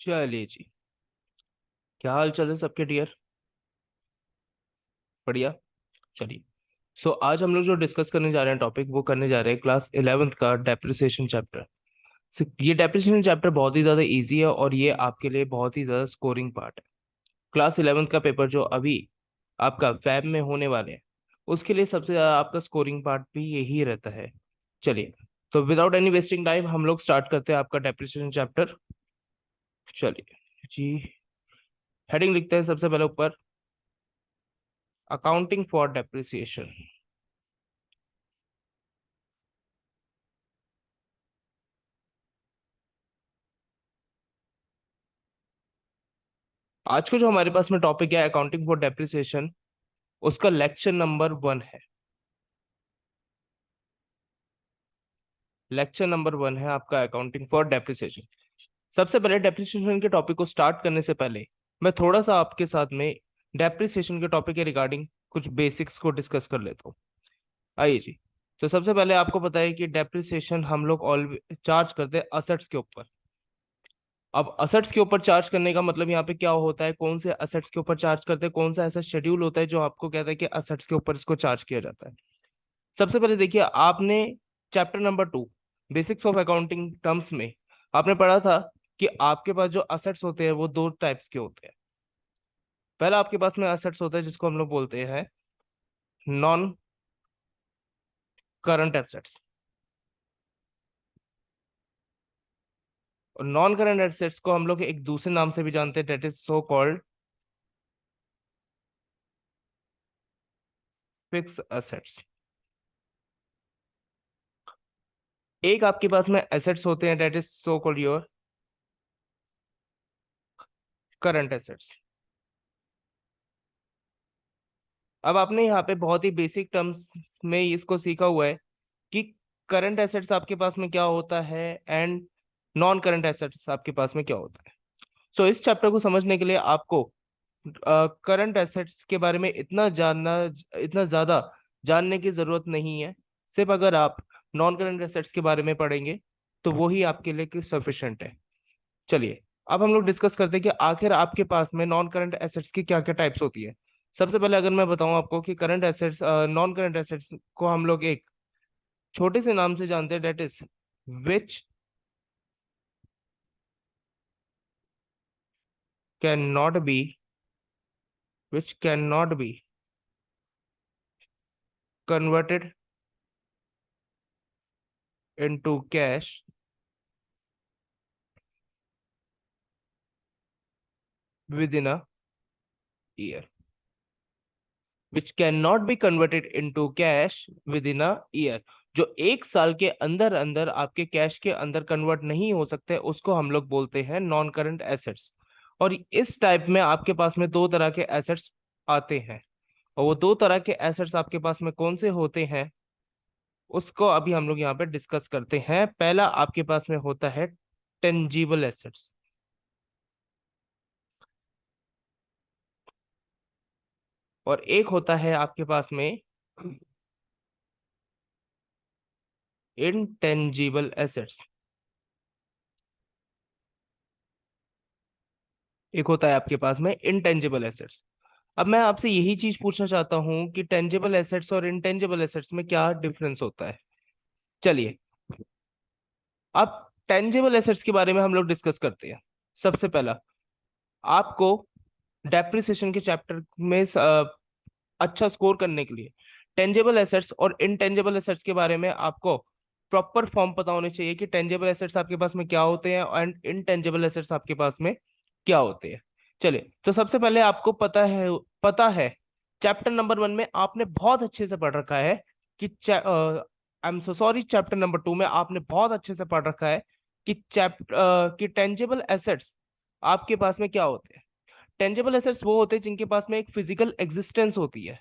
चलिए जी। क्या हाल चाल है सबके डियर। बढ़िया। चलिए। आज हम लोग जो डिस्कस करने जा रहे हैं टॉपिक वो करने जा रहे हैं क्लास 11th का डेप्रिसिएशन चैप्टर। ये डेप्रिसिएशन चैप्टर बहुत ही ज़्यादा इजी है और ये आपके लिए बहुत ही ज़्यादा स्कोरिंग पार्ट है। क्लास 11th का पेपर जो अभी आपका फैब में होने वाले हैं उसके लिए सबसे ज़्यादा आपका स्कोरिंग पार्ट भी यही रहता है। चलिए। तो विदाउट एनी वेस्टिंग टाइम हम लोग स्टार्ट करते हैं आपका डेप्रिसिएशन चैप्टर। चलिए जी। हेडिंग लिखते हैं सबसे पहले ऊपर, अकाउंटिंग फॉर डेप्रिसिएशन। आज को जो हमारे पास में टॉपिक है अकाउंटिंग फॉर डेप्रिसिएशन, उसका लेक्चर नंबर 1 है। लेक्चर नंबर 1 है आपका अकाउंटिंग फॉर डेप्रिसिएशन। सबसे पहले डेप्रिसिएशन के टॉपिक को स्टार्ट करने से पहले मैं थोड़ा सा आपके साथ में डेप्रिसिएशन के टॉपिक के रिगार्डिंग कुछ बेसिक्स को डिस्कस कर लेता हूँ। आइए जी। तो सबसे पहले आपको पता है कि डेप्रिसिएशन हम लोग ऑलवेज चार्ज करते हैं असेट्स के ऊपर। अब असेट्स के ऊपर चार्ज करने का मतलब यहाँ पे क्या होता है, कौन से असेट्स के ऊपर चार्ज करते हैं, कौन सा ऐसा शेड्यूल होता है जो आपको कहता है कि असेट्स के ऊपर इसको चार्ज किया जाता है। सबसे पहले देखिए, आपने chapter number 2 basics of accounting terms में आपने पढ़ा था कि आपके पास जो असेट्स होते हैं वो दो टाइप्स के होते हैं। पहला आपके पास में असेट्स होता है जिसको हम लोग बोलते हैं नॉन करंट एसेट्स। और नॉन करंट एसेट्स को हम लोग एक दूसरे नाम से भी जानते हैं, that is so called fixed assets. एक आपके पास में एसेट्स होते हैं that is so called your current assets. अब आपने यहाँ पे बहुत ही बेसिक टर्म्स में इसको सीखा हुआ है कि करंट एसेट्स आपके पास में क्या होता है एंड नॉन करंट एसेट्स आपके पास में क्या होता है। इस चैप्टर को समझने के लिए आपको करंट एसेट्स के बारे में इतना ज्यादा जानने की जरूरत नहीं है। सिर्फ अगर आप नॉन करंट एसेट्स के बारे में पढ़ेंगे तो वो ही आपके लिए सफिशिएंट है। चलिए। अब हम लोग डिस्कस करते हैं कि आखिर आपके पास में नॉन करंट एसेट्स की क्या क्या टाइप्स होती है। सबसे पहले अगर मैं बताऊं आपको कि current assets non current assets को हम लोग एक छोटे से नाम से जानते हैं, that is which can not be which can not be converted into cash within a year. Which can not be converted into cash within a year. जो एक साल के अंदर अंदर आपके कैश के अंदर कन्वर्ट नहीं हो सकते उसको हम लोग बोलते हैं नॉन करंट एसेट्स। और इस टाइप में आपके पास में दो तरह के एसेट्स आते हैं। और वो दो तरह के एसेट्स आपके पास में कौन से होते हैं उसको अभी हम लोग यहाँ पे डिस्कस करते हैं। पहला आपके पास में होता है टेंजिबल एसेट्स और एक होता है आपके पास में इनटेंजिबल एसेट्स। एक होता है आपके पास में इनटेंजिबल एसेट्स। अब मैं आपसे यही चीज पूछना चाहता हूं कि टेंजिबल एसेट्स और इनटेंजिबल एसेट्स में क्या डिफरेंस होता है। चलिए। अब टेंजिबल एसेट्स के बारे में हम लोग डिस्कस करते हैं। सबसे पहला आपको डेप्रिसिएशन के चैप्टर में अच्छा स्कोर करने के लिए टेंजेबल एसेट्स और इनटेंजेबल एसेट्स के बारे में आपको प्रॉपर फॉर्म पता होने चाहिए कि टेंजेबल एसेट्स आपके पास में क्या होते हैं एंड इनटेंजेबल एसेट्स आपके पास में क्या होते हैं। चलिए, तो सबसे पहले आपको पता है चैप्टर नंबर 1 में आपने बहुत अच्छे से पढ़ रखा है कि I am so sorry, chapter number 2 में आपने बहुत अच्छे से पढ़ रखा है कि कि टेंजेबल एसेट्स आपके पास में क्या होते हैं। टेंजेबल एसेट्स वो होते हैं जिनके पास में एक फिजिकल एग्जिस्टेंस होती है।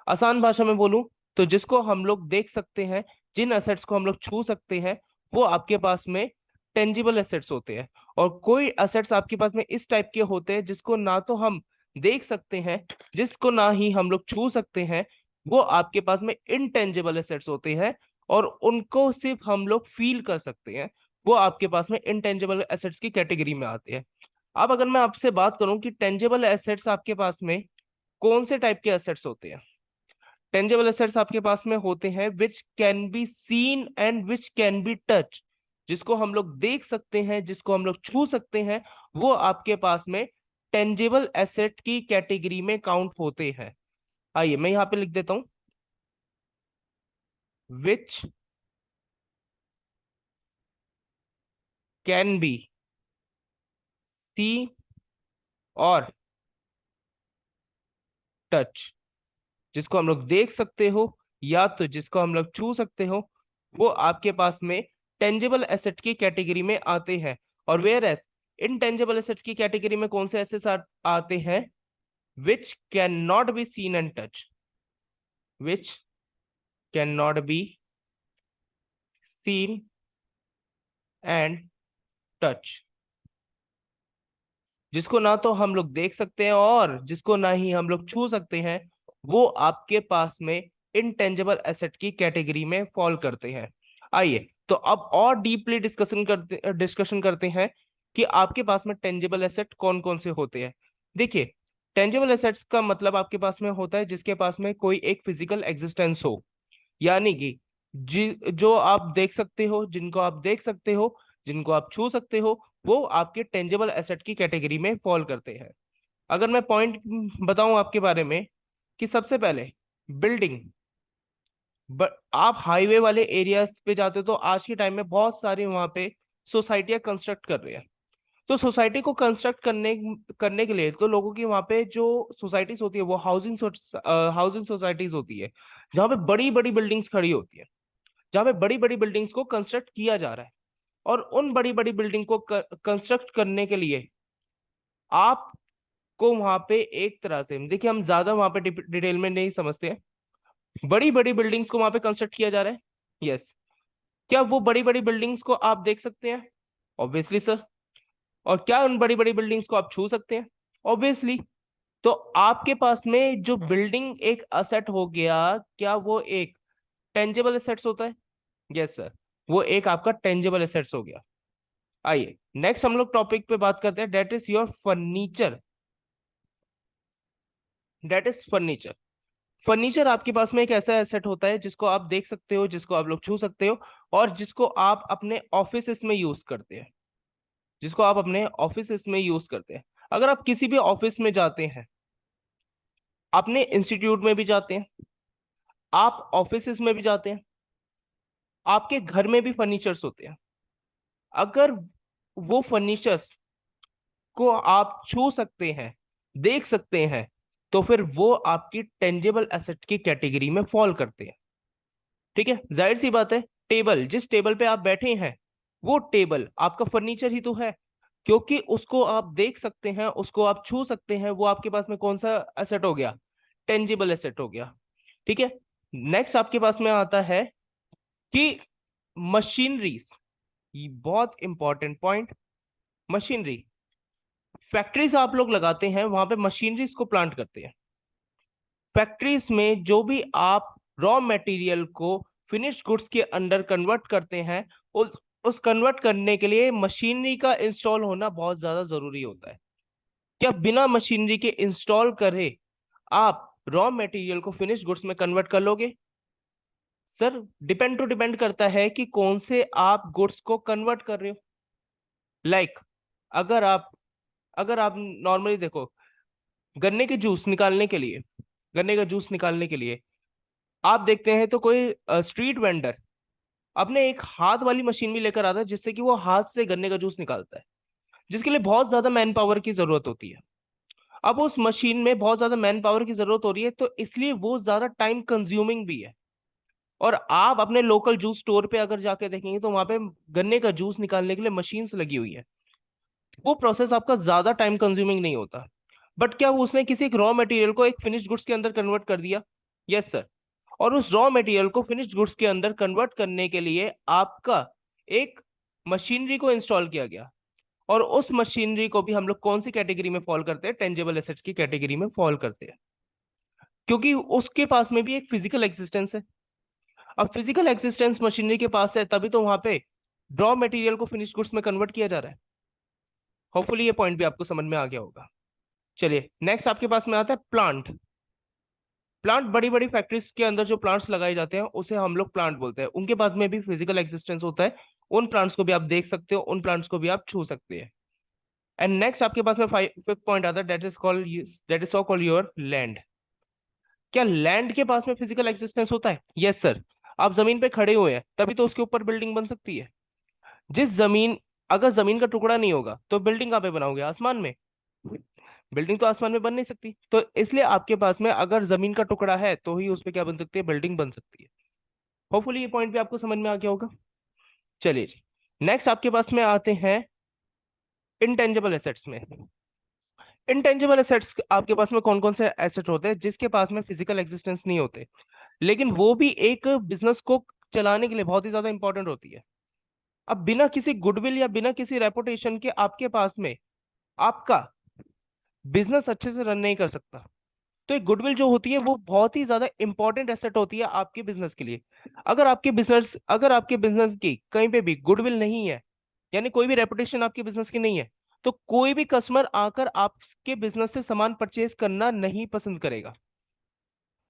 आसान भाषा में बोलूं तो जिसको हम लोग देख सकते हैं, जिन एसेट्स को हम लोग छू सकते हैं, वो आपके पास में टेंजिबल एसेट्स होते हैं। और कोई एसेट्स आपके पास में इस टाइप के होते हैं जिसको ना तो हम देख सकते हैं, जिसको ना ही हम लोग छू सकते हैं, वो आपके पास में इनटेंजिबल एसेट्स होते हैं। और उनको सिर्फ हम लोग फील कर सकते हैं, वो आपके पास में इनटेंजिबल एसेट्स की कैटेगरी में आते हैं। अब अगर मैं आपसे बात करूं कि टेंजेबल एसेट्स आपके पास में कौन से टाइप के एसेट्स होते हैं। टेंजेबल एसेट्स आपके पास में होते हैं which can be seen and which can be touch, जिसको हम लोग देख सकते हैं, जिसको हम लोग छू सकते हैं, वो आपके पास में टेंजेबल एसेट की कैटेगरी में काउंट होते हैं। आइए मैं यहां पे लिख देता हूं, विच कैन बी सी और टच, जिसको हम लोग देख सकते हो या तो जिसको हम लोग छू सकते हो, वो आपके पास में टेंजिबल एसेट की कैटेगरी में आते हैं। और वेयर एस इनटेंजिबल एसेट की कैटेगरी में कौन से एसेट्स आते हैं, विच can not be seen and touch, which can not be seen and touch, जिसको ना तो हम लोग देख सकते हैं और जिसको ना ही हम लोग छू सकते हैं, वो आपके पास में इनटेंजिबल एसेट की कैटेगरी में फॉल करते हैं। आइए तो अब और डीपली डिस्कशन करते हैं कि आपके पास में टेंजिबल एसेट कौन कौन से होते हैं। देखिए, टेंजिबल एसेट्स का मतलब आपके पास में होता है जिसके पास में कोई एक फिजिकल एग्जिस्टेंस हो, यानी कि जो आप देख सकते हो, जिनको आप देख सकते हो, जिनको आप छू सकते हो, वो आपके टेंजेबल एसेट की कैटेगरी में फॉल करते हैं। अगर मैं पॉइंट बताऊं आपके बारे में, कि सबसे पहले बिल्डिंग, आप हाईवे वाले एरियाज पे जाते हो तो आज के टाइम में बहुत सारे वहां पे सोसाइटियां कंस्ट्रक्ट कर रहे हैं। तो सोसाइटी को कंस्ट्रक्ट करने करने के लिए तो लोगों की वहां पे जो सोसाइटीज होती है वो हाउसिंग सोसाइटीज होती है, जहाँ पे बड़ी बड़ी बिल्डिंग्स खड़ी होती है, जहाँ पे बड़ी बड़ी बिल्डिंग्स को कंस्ट्रक्ट किया जा रहा है। और उन बड़ी बड़ी बिल्डिंग को कंस्ट्रक्ट करने के लिए आपको वहां पे एक तरह से, देखिए हम ज्यादा वहां पे डिटेल में नहीं समझते हैं, बड़ी बड़ी बिल्डिंग्स को वहां पे कंस्ट्रक्ट किया जा रहा है। यस, क्या वो बड़ी बड़ी बिल्डिंग्स को आप देख सकते हैं? Obviously sir. और क्या उन बड़ी बड़ी बिल्डिंग्स को आप छू सकते हैं? ऑब्वियसली। तो आपके पास में जो बिल्डिंग एक असेट हो गया, क्या वो एक टेंजेबल एसेट्स होता है? यस सर, वो एक आपका टेंजेबल एसेट्स हो गया। आइए नेक्स्ट हम लोग टॉपिक पे बात करते हैं, that is your furniture. That is furniture. Furniture आपके पास में एक ऐसा एसेट होता है जिसको आप देख सकते हो, जिसको आप लोग छू सकते हो, और जिसको आप अपने ऑफिस में यूज करते हैं, जिसको आप अपने ऑफिस में यूज करते हैं। अगर आप किसी भी ऑफिस में जाते हैं, अपने इंस्टीट्यूट में भी जाते हैं, आप ऑफिस में भी जाते हैं, आपके घर में भी फर्नीचर्स होते हैं, अगर वो फर्नीचर्स को आप छू सकते हैं, देख सकते हैं, तो फिर वो आपकी टेंजेबल एसेट की कैटेगरी में फॉल करते हैं। ठीक है, जाहिर सी बात है, टेबल, जिस टेबल पे आप बैठे हैं, वो टेबल आपका फर्नीचर ही तो है, क्योंकि उसको आप देख सकते हैं, उसको आप छू सकते हैं, वो आपके पास में कौन सा एसेट हो गया? टेंजिबल एसेट हो गया। ठीक है, नेक्स्ट आपके पास में आता है कि मशीनरीज, ये बहुत इंपॉर्टेंट पॉइंट। मशीनरी, फैक्ट्रीज आप लोग लगाते हैं, वहां पे मशीनरीज को प्लांट करते हैं। फैक्ट्रीज में जो भी आप रॉ मटेरियल को फिनिश गुड्स के अंदर कन्वर्ट करते हैं, उस कन्वर्ट करने के लिए मशीनरी का इंस्टॉल होना बहुत ज्यादा जरूरी होता है। क्या बिना मशीनरी के इंस्टॉल करे आप रॉ मटेरियल को फिनिश गुड्स में कन्वर्ट कर लोगे? सर, डिपेंड करता है कि कौन से आप गुड्स को कन्वर्ट कर रहे हो। लाइक अगर आप अगर आप नॉर्मली देखो, गन्ने के जूस निकालने के लिए, गन्ने का जूस निकालने के लिए आप देखते हैं तो कोई स्ट्रीट वेंडर अपने एक हाथ वाली मशीन भी लेकर आता है, जिससे कि वो हाथ से गन्ने का जूस निकालता है, जिसके लिए बहुत ज्यादा मैन पावर की जरूरत होती है। अब उस मशीन में बहुत ज्यादा मैन पावर की जरूरत हो रही है, तो इसलिए वो ज्यादा टाइम कंज्यूमिंग भी है। और आप अपने लोकल जूस स्टोर पे अगर जाके देखेंगे तो वहां पे गन्ने का जूस निकालने के लिए मशीन्स लगी हुई है, वो प्रोसेस आपका ज्यादा टाइम कंज्यूमिंग नहीं होता। बट क्या वो उसने किसी एक रॉ मटेरियल को एक फिनिश्ड गुड्स के अंदर कन्वर्ट कर दिया? Yes sir. और उस रॉ मटेरियल को फिनिश्ड गुड्स के अंदर कन्वर्ट करने के लिए आपका एक मशीनरी को इंस्टॉल किया गया, और उस मशीनरी को भी हम लोग कौन सी कैटेगरी में फॉल करते हैं? टेंजेबल एसेट्स की कैटेगरी में फॉल करते हैं, क्योंकि उसके पास में भी एक फिजिकल एग्जिस्टेंस है। अब फिजिकल एक्सिस्टेंस मशीनरी के पास है, तभी तो वहां पे रॉ मटेरियल को फिनिश गुड्स में कन्वर्ट किया जा रहा है। होपफुली ये पॉइंट भी आपको समझ में आ गया होगा। चलिए नेक्स्ट आपके पास में आता है प्लांट। प्लांट बड़ी बड़ी फैक्ट्रीज के अंदर जो प्लांट्स लगाए जाते हैं उसे हम लोग प्लांट बोलते हैं, उनके पास में भी फिजिकल एग्जिस्टेंस होता है। उन प्लांट्स को भी आप देख सकते हो, उन प्लांट्स को भी आप छू सकते हैं। एंड नेक्स्ट आपके पास में फिफ्थ पॉइंट आता है, that is so called your land. क्या लैंड के पास में फिजिकल एग्जिस्टेंस होता है? Yes sir. आप जमीन पे खड़े हुए हैं तभी तो उसके ऊपर बिल्डिंग बन सकती है। जिस जमीन अगर जमीन का टुकड़ा नहीं होगा तो बिल्डिंग कहाँ पे बनाओगे? आसमान में। बिल्डिंग तो आसमान में बन नहीं सकती, तो इसलिए आपके पास में अगर जमीन का टुकड़ा है तो ही उस पे क्या बन सकती है? बिल्डिंग बन सकती है। होपफुली ये पॉइंट भी आपको समझ में आ गया होगा। चलिए जी, नेक्स्ट आपके पास में आते हैं इंटेंजिबल एसेट्स में। इंटेंजिबल एसेट्स आपके पास में कौन कौन से एसेट होते हैं जिसके पास में फिजिकल एग्जिस्टेंस नहीं होते, लेकिन वो भी एक बिजनेस को चलाने के लिए बहुत ही ज्यादा इंपॉर्टेंट होती है। अब बिना किसी गुडविल या बिना किसी रेपुटेशन के आपके पास में आपका बिजनेस अच्छे से रन नहीं कर सकता। तो एक गुडविल जो होती है वो बहुत ही ज्यादा इंपॉर्टेंट एसेट होती है आपके बिजनेस के लिए। अगर आपके बिजनेस की कहीं पे भी गुडविल नहीं है, यानी कोई भी रेपुटेशन आपके बिजनेस की नहीं है, तो कोई भी कस्टमर आकर आपके बिजनेस से सामान परचेज करना नहीं पसंद करेगा।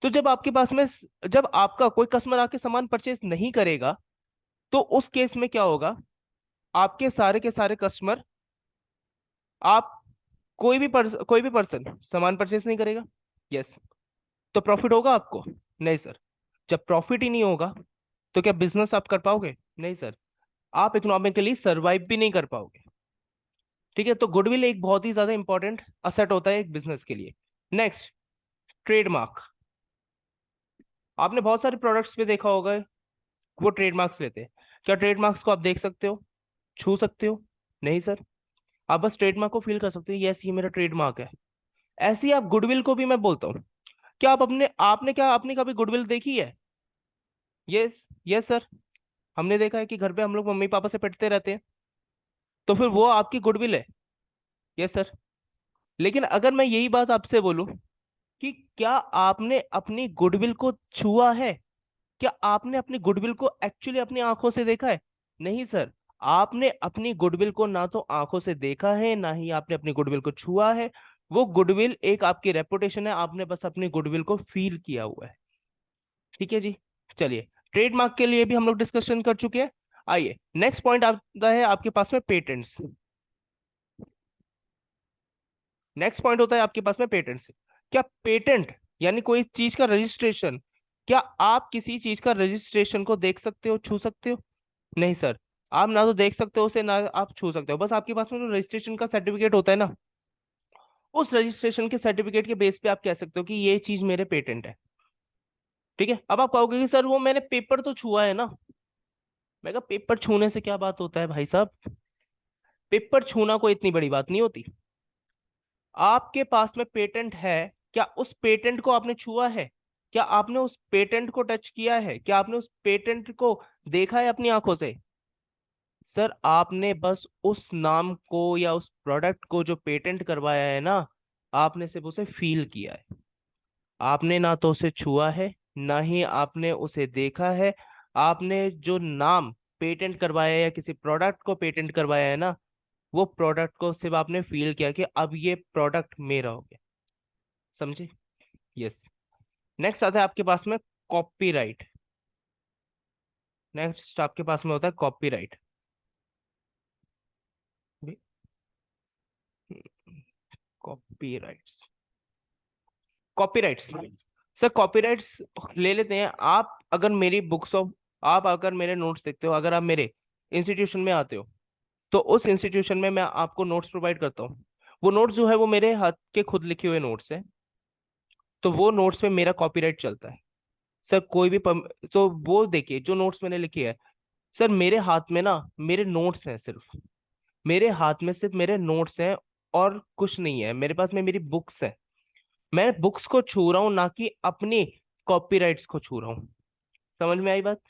तो जब आपका कोई कस्टमर आके सामान परचेज नहीं करेगा, तो उस केस में क्या होगा? आपके सारे के सारे कस्टमर आप कोई भी पर्सन सामान परचेज नहीं करेगा। यस। तो प्रॉफिट होगा आपको? नहीं सर। जब प्रॉफिट ही नहीं होगा तो क्या बिजनेस आप कर पाओगे? नहीं सर। आप इकोनॉमिकली सरवाइव भी नहीं कर पाओगे। ठीक है, तो गुडविल एक बहुत ही ज्यादा इंपॉर्टेंट असेट होता है एक बिजनेस के लिए। Next, trademark. आपने बहुत सारे प्रोडक्ट्स पे देखा होगा वो ट्रेडमार्क्स लेते हैं। क्या ट्रेडमार्क्स को आप देख सकते हो, छू सकते हो? नहीं सर। आप बस ट्रेडमार्क को फील कर सकते हो, यस ये मेरा ट्रेडमार्क है। ऐसे ही आप गुडविल को भी मैं बोलता हूँ। क्या आपने कभी गुडविल देखी है? Yes yes sir. हमने देखा है कि घर पे हम लोग मम्मी पापा से पिटते रहते हैं, तो फिर वो आपकी गुडविल है। Yes sir. लेकिन अगर मैं यही बात आपसे बोलूं कि क्या आपने अपनी गुडविल को छुआ है? क्या आपने अपनी गुडविल को एक्चुअली अपनी आंखों से देखा है? नहीं सर। आपने अपनी गुडविल को ना तो आंखों से देखा है, ना ही आपने अपनी गुडविल को छुआ है। वो गुडविल एक आपकी रेपुटेशन है, आपने बस अपनी गुडविल को फील किया हुआ है। ठीक है जी। चलिए, ट्रेडमार्क के लिए भी हम लोग डिस्कशन कर चुके हैं। आइए नेक्स्ट पॉइंट आता है आपके पास में पेटेंट्स। नेक्स्ट पॉइंट होता है आपके पास में पेटेंट्स। क्या पेटेंट यानी कोई चीज का रजिस्ट्रेशन, क्या आप किसी चीज का रजिस्ट्रेशन को देख सकते हो, छू सकते हो? नहीं सर। आप ना तो देख सकते हो उसे, ना आप छू सकते हो। बस आपके पास में जो रजिस्ट्रेशन का सर्टिफिकेट होता है ना, उस रजिस्ट्रेशन के सर्टिफिकेट के बेस पे आप कह सकते हो कि ये चीज मेरे पेटेंट है। ठीक है, अब आप कहोगे कि सर वो मैंने पेपर तो छुआ है ना। मैं कहा पेपर छूने से क्या बात होता है भाई साहब? पेपर छूना कोई इतनी बड़ी बात नहीं होती। आपके पास में पेटेंट है, क्या उस पेटेंट को आपने छुआ है? क्या आपने उस पेटेंट को टच किया है? क्या आपने उस पेटेंट को देखा है अपनी आंखों से? सर आपने बस उस नाम को या उस प्रोडक्ट को जो पेटेंट करवाया है ना, आपने सिर्फ उसे फील किया है। आपने ना तो उसे छुआ है, ना ही आपने उसे देखा है। आपने जो नाम पेटेंट करवाया है या किसी प्रोडक्ट को पेटेंट करवाया है ना, वो प्रोडक्ट को सिर्फ आपने फील किया कि अब ये प्रोडक्ट मेरा हो गया। समझे? यस। नेक्स्ट आता है आपके पास में कॉपीराइट। नेक्स्ट आपके पास में होता है copyright. Copyrights. Copyrights. Sir copyrights ले लेते हैं। आप अगर मेरे नोट्स देखते हो, अगर आप मेरे इंस्टीट्यूशन में आते हो, तो उस इंस्टीट्यूशन में मैं आपको नोट्स प्रोवाइड करता हूँ। वो नोट्स जो है वो मेरे हाथ के खुद लिखे हुए नोट्स हैं। तो वो नोट्स पे मेरा कॉपीराइट चलता है। सर तो वो देखिए जो नोट्स मैंने लिखी है, सर मेरे हाथ में ना मेरे नोट्स हैं सिर्फ। मेरे हाथ में सिर्फ मेरे नोट्स हैं और कुछ नहीं है। मेरे पास में मेरी बुक्स है। मैं बुक्स को छू रहा हूं, ना कि अपनी कॉपीराइट्स को छू रहा हूं। समझ में आई बात?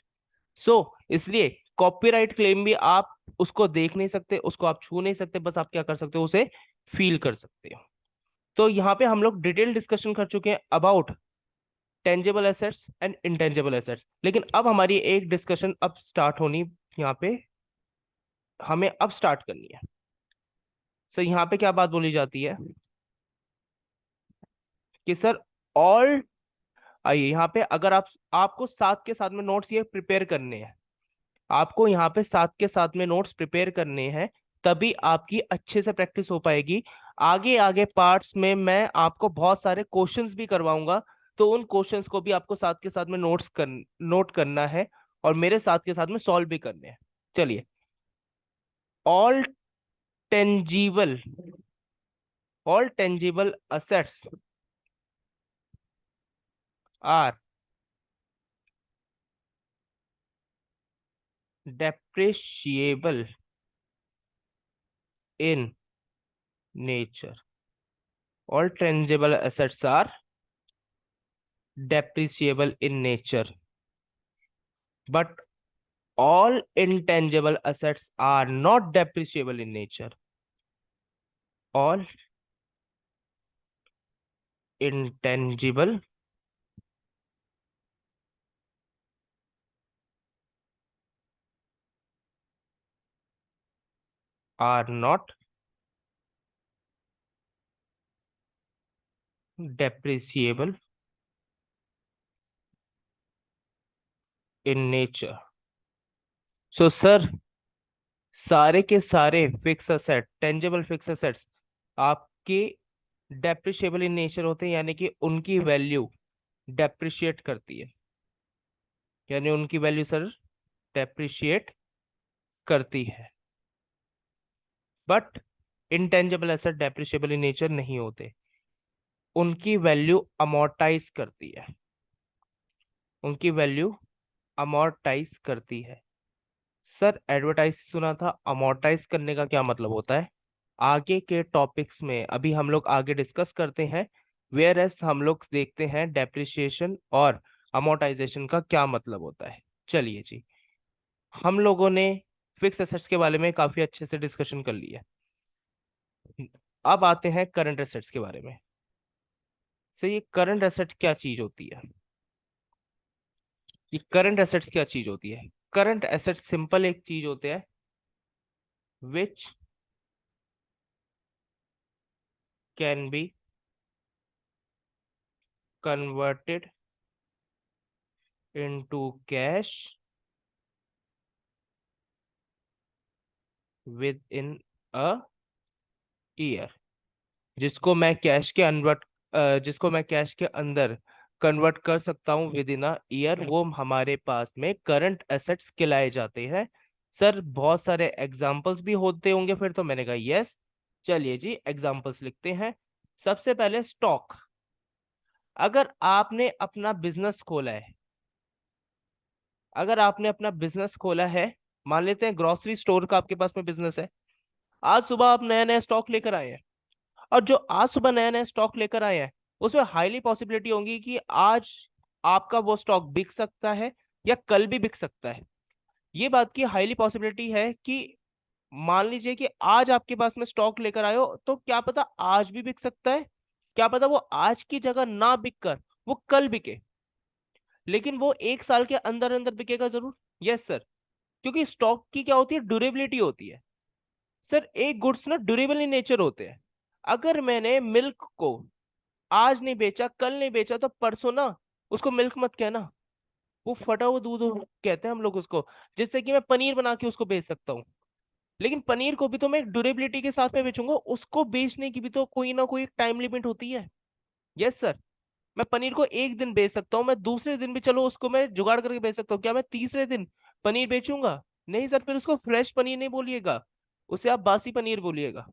इसलिए कॉपीराइट क्लेम भी आप उसको देख नहीं सकते, उसको आप छू नहीं सकते, बस आप क्या कर सकते हो? उसे फील कर सकते हो। तो यहाँ पे हम लोग डिटेल डिस्कशन कर चुके हैं about tangible assets and intangible assets, लेकिन अब हमारी एक डिस्कशन अब स्टार्ट होनी यहाँ पे हमें अब स्टार्ट करनी है। सर यहाँ पे क्या बात बोली जाती है कि सर ऑल, आइए यहाँ पे, अगर आपको साथ के साथ में नोट्स ये प्रिपेयर करने हैं, आपको यहाँ पे साथ के साथ में नोट्स प्रिपेयर करने हैं, तभी आपकी अच्छे से प्रैक्टिस हो पाएगी। आगे आगे पार्ट्स में मैं आपको बहुत सारे क्वेश्चंस भी करवाऊंगा, तो उन क्वेश्चंस को भी आपको साथ के साथ में नोट करना है और मेरे साथ के साथ में सॉल्व भी करने हैं। चलिए, all tangible all tangible assets are depreciable in nature. All tangible assets are depreciable in nature, but all intangible assets are not depreciable in nature. All intangible are not depreciable in nature. So sir, सारे के सारे fix asset, tangible fixed assets आपके depreciable in nature होते हैं, यानी कि उनकी value depreciate करती है, यानी उनकी वैल्यू सर डेप्रिशिएट करती है। But intangible asset depreciable in nature नहीं होते, उनकी वैल्यू अमोर्टाइज करती है, उनकी वैल्यू अमोर्टाइज करती है। सर एडवर्टाइज सुना था, अमोर्टाइज करने का क्या मतलब होता है? आगे के टॉपिक्स में अभी हम लोग आगे डिस्कस करते हैं, वेयर एस हम लोग देखते हैं डेप्रिसिएशन और अमोर्टाइजेशन का क्या मतलब होता है। चलिए जी, हम लोगों ने फिक्स एसेट्स के बारे में काफी अच्छे से डिस्कशन कर लिया, अब आते हैं करंट एसेट्स के बारे में। सर ये करंट एसेट क्या चीज होती है? ये करंट एसेट्स क्या चीज होती है? करंट एसेट सिंपल एक चीज होते हैं which can be converted into cash within a year, जिसको मैं कैश के जिसको मैं कैश के अंदर कन्वर्ट कर सकता हूँ विद इन अ ईयर, वो हमारे पास में करंट एसेट्स कहलाए जाते हैं। सर बहुत सारे एग्जांपल्स भी होते होंगे फिर तो, मैंने कहा यस। चलिए जी एग्जांपल्स लिखते हैं। सबसे पहले स्टॉक। अगर आपने अपना बिजनेस खोला है, अगर आपने अपना बिजनेस खोला है, मान लेते हैं ग्रोसरी स्टोर का आपके पास में बिजनेस है, आज सुबह आप नया नया स्टॉक लेकर आए हैं, और जो आज सुबह नया नया स्टॉक लेकर आए हैं उसमें हाईली पॉसिबिलिटी होगी कि आज आपका वो स्टॉक बिक सकता है या कल भी बिक सकता है। ये बात की हाईली पॉसिबिलिटी है कि मान लीजिए कि आज आपके पास में स्टॉक लेकर आए हो, तो क्या पता आज भी बिक सकता है, क्या पता वो आज की जगह ना बिक कर वो कल बिके, लेकिन वो 1 साल के अंदर अंदर बिकेगा जरूर। यस सर, क्योंकि स्टॉक की क्या होती है, ड्यूरेबिलिटी होती है। सर एक गुड्स ना ड्यूरेबल इन नेचर होते हैं। अगर मैंने मिल्क को आज नहीं बेचा, कल नहीं बेचा, तो परसों ना उसको मिल्क मत कहना, वो फटा हुआ दूध कहते हैं हम लोग उसको, जिससे कि मैं पनीर बना के उसको बेच सकता हूँ। लेकिन पनीर को भी तो मैं एक ड्यूरेबिलिटी के साथ में बेचूंगा, उसको बेचने की भी तो कोई ना कोई टाइम लिमिट होती है। यस सर, मैं पनीर को एक दिन बेच सकता हूँ, मैं दूसरे दिन भी चलो उसको मैं जुगाड़ करके बेच सकता हूँ, क्या मैं तीसरे दिन पनीर बेचूंगा? नहीं सर, फिर उसको फ्रेश पनीर नहीं बोलिएगा, उसे आप बासी पनीर बोलिएगा।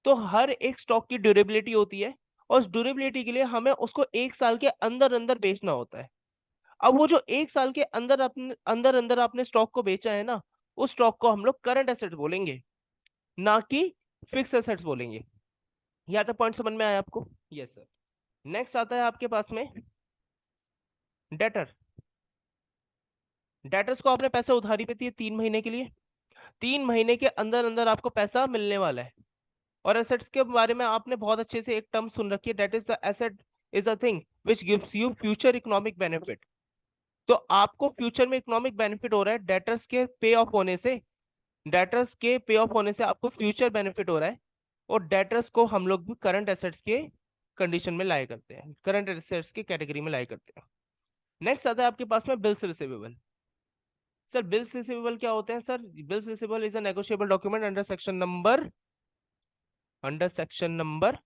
तो हर एक स्टॉक की ड्यूरेबिलिटी होती है, और उस ड्यूरेबिलिटी के लिए हमें उसको 1 साल के अंदर अंदर बेचना होता है। अब वो जो 1 साल के अंदर अंदर आपने स्टॉक को बेचा है ना, उस स्टॉक को हम लोग करंट एसेट बोलेंगे, ना कि फिक्स एसेट्स बोलेंगे। यहाँ तक पॉइंट समझ में आया आपको? Yes sir. नेक्स्ट आता है आपके पास में डेटर। डेटर्स को आपने पैसे उधारी पे दिए 3 महीने के लिए, 3 महीने के अंदर अंदर आपको पैसा मिलने वाला है। और एसेट्स के बारे में आपने बहुत अच्छे से एक टर्म सुन रखी है, that is the asset is the thing which gives you future economic benefit. तो आपको फ्यूचर में इकोनॉमिक बेनिफिट हो रहा है डेटर्स के पे ऑफ होने से, डेटर्स के पे ऑफ होने से आपको फ्यूचर बेनिफिट हो रहा है। और डेटर्स को हम लोग भी करंट एसेट्स के कंडीशन में लाया करते हैं, करंट एसेट्स की कैटेगरी में लाया करते हैं। नेक्स्ट आता है आपके पास में bills receivable. Sir bills receivable क्या होते हैं sir? Bills receivable is a negotiable document under section number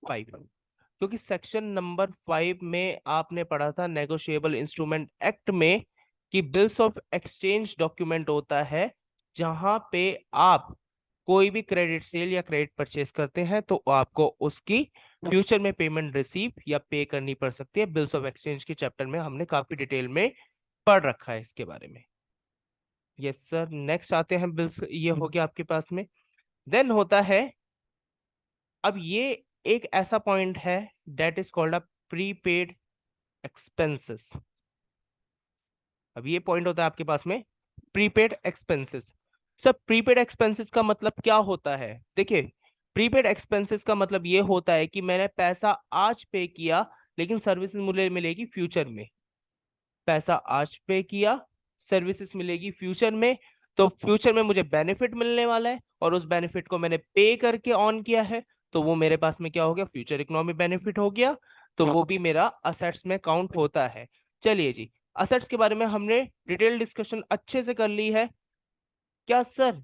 5, क्योंकि सेक्शन नंबर 5 में आपने पढ़ा था नेगोशिएबल इंस्ट्रूमेंट एक्ट में कि बिल्स ऑफ एक्सचेंज डॉक्यूमेंट होता है जहां पे आप कोई भी क्रेडिट सेल या क्रेडिट परचेस करते हैं तो आपको उसकी फ्यूचर में पेमेंट रिसीव या पे करनी पड़ सकती है। बिल्स ऑफ एक्सचेंज के चैप्टर में हमने काफी डिटेल में पढ़ रखा है इसके बारे में। Yes sir. नेक्स्ट आते हैं बिल्स, ये हो गया आपके पास में। देन होता है, अब ये एक ऐसा पॉइंट है that is called a prepaid expenses. अब ये पॉइंट होता है आपके पास में प्रीपेड एक्सपेंसेस। सब प्रीपेड एक्सपेंसेस का मतलब क्या होता है? देखिए, प्रीपेड एक्सपेंसेस का मतलब ये होता है कि मैंने पैसा आज पे किया लेकिन सर्विसेज मुझे मिलेगी फ्यूचर में। पैसा आज पे किया, सर्विसेज मिलेगी फ्यूचर में, तो फ्यूचर में मुझे बेनिफिट मिलने वाला है और उस बेनिफिट को मैंने पे करके ऑन किया है, तो वो मेरे पास में क्या हो गया? फ्यूचर इकोनॉमिक बेनिफिट हो गया, तो वो भी मेरा असेट्स में काउंट होता है। चलिए जी, असेट्स के बारे में हमने डिटेल डिस्कशन अच्छे से कर ली है। क्या सर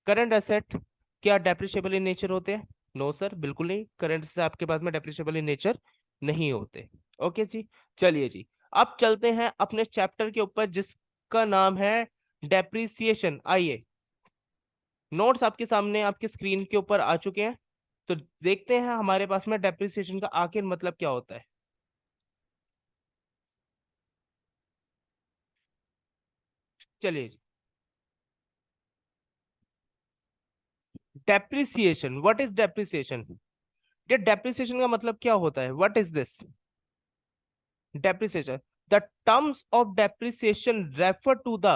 करंट एसेट क्या डेप्रिशिएबल इन नेचर होते हैं? नो सर, बिल्कुल नहीं, करंट से आपके पास में डेप्रिशिएबल इन नेचर नहीं होते। ओके जी। चलिए जी, अब चलते हैं अपने चैप्टर के ऊपर जिसका नाम है डेप्रिसिएशन। आइए, नोट्स आपके सामने आपके स्क्रीन के ऊपर आ चुके हैं, तो देखते हैं हमारे पास में डेप्रिसिएशन का आखिर मतलब क्या होता है। चलिए जी, डेप्रिसिएशन, व्हाट इज डेप्रिसिएशन? ये डेप्रिसिएशन का मतलब क्या होता है? What is this depreciation? The terms of depreciation refer to the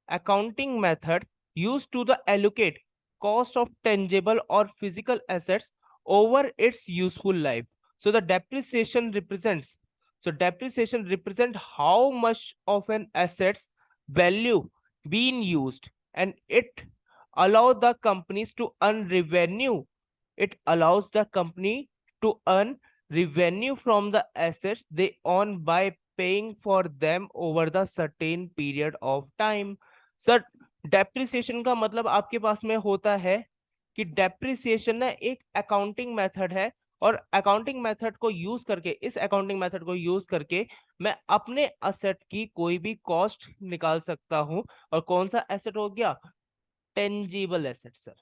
accounting method used to the allocate cost of tangible or physical assets over its useful life. So the depreciation represents, so depreciation represent how much of an asset's value being used, and it allow the companies to earn revenue. It allows the company to earn revenue from the assets they own by paying for them over the certain period of time. Sir, depreciation का मतलब आपके पास में होता है कि depreciation ना एक अकाउंटिंग मेथड है, और अकाउंटिंग मेथड को यूज करके, इस अकाउंटिंग मेथड को यूज करके मैं अपने असेट की कोई भी कॉस्ट निकाल सकता हूं। और कौन सा एसेट हो गया? Tangible asset sir,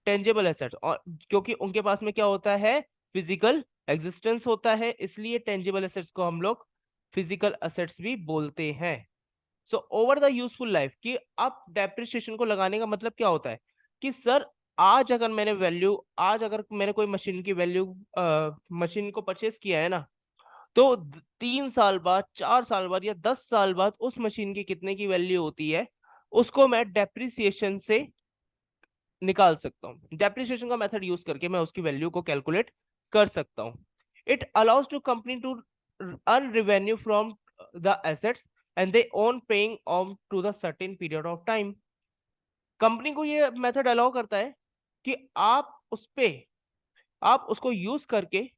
tangible assets. और क्योंकि उनके पास में क्या होता है? फिजिकल एग्जिस्टेंस होता है, इसलिए टेंजेबल एसेट्स को हम लोग फिजिकल एसेट्स भी बोलते हैं। So over the useful life, कि अब डेप्रिसिएशन को लगाने का मतलब क्या होता है कि सर आज अगर मैंने वैल्यू, आज अगर मैंने कोई मशीन की वैल्यू, मशीन को परचेस किया है ना, तो 3 साल बाद, 4 साल बाद या 10 साल बाद उस मशीन की कितने की वैल्यू होती है, उसको मैं डेप्रिसिएशन से निकाल सकता हूँ। डेप्रिसिएशन का मेथड यूज करके मैं उसकी वैल्यू को कैलकुलेट कर सकता हूँ। It allows to company to earn revenue from the assets and they own paying on to the certain period of time. Company को ये मेथड अलाउ करता है कि आप उस पे, आप उसको यूज करके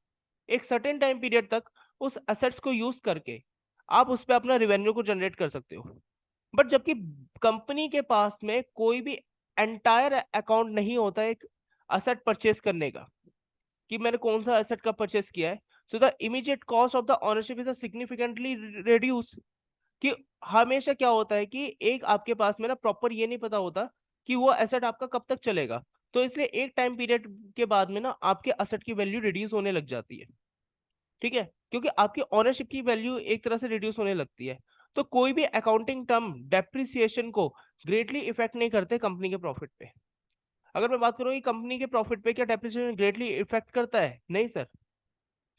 एक सर्टेन टाइम पीरियड तक उस एसेट्स को यूज करके आप उस पे अपना रेवेन्यू को जनरेट कर सकते हो। बट जबकि कंपनी के पास में कोई भी एंटायर अकाउंट नहीं होता है एक असेट परचेस करने का, कि मैंने कौन सा एसेट का परचेस किया है, so the immediate cost of the ownership is significantly reduce. कि हमेशा क्या होता है कि एक आपके पास में ना प्रॉपर ये नहीं पता होता कि वो एसेट आपका कब तक चलेगा, तो इसलिए एक टाइम पीरियड के बाद में ना आपके एसेट की वैल्यू रिड्यूस होने लग जाती है। ठीक है, क्योंकि आपकी ओनरशिप की वैल्यू एक तरह से रिड्यूस होने लगती है। तो कोई भी अकाउंटिंग टर्म डेप्रिसिएशन को ग्रेटली इफेक्ट नहीं करते कंपनी के प्रॉफिट पे। अगर मैं बात करूं कि कंपनी के प्रॉफिट पे क्या डेप्रिसिएशन ग्रेटली इफेक्ट करता है? नहीं सर,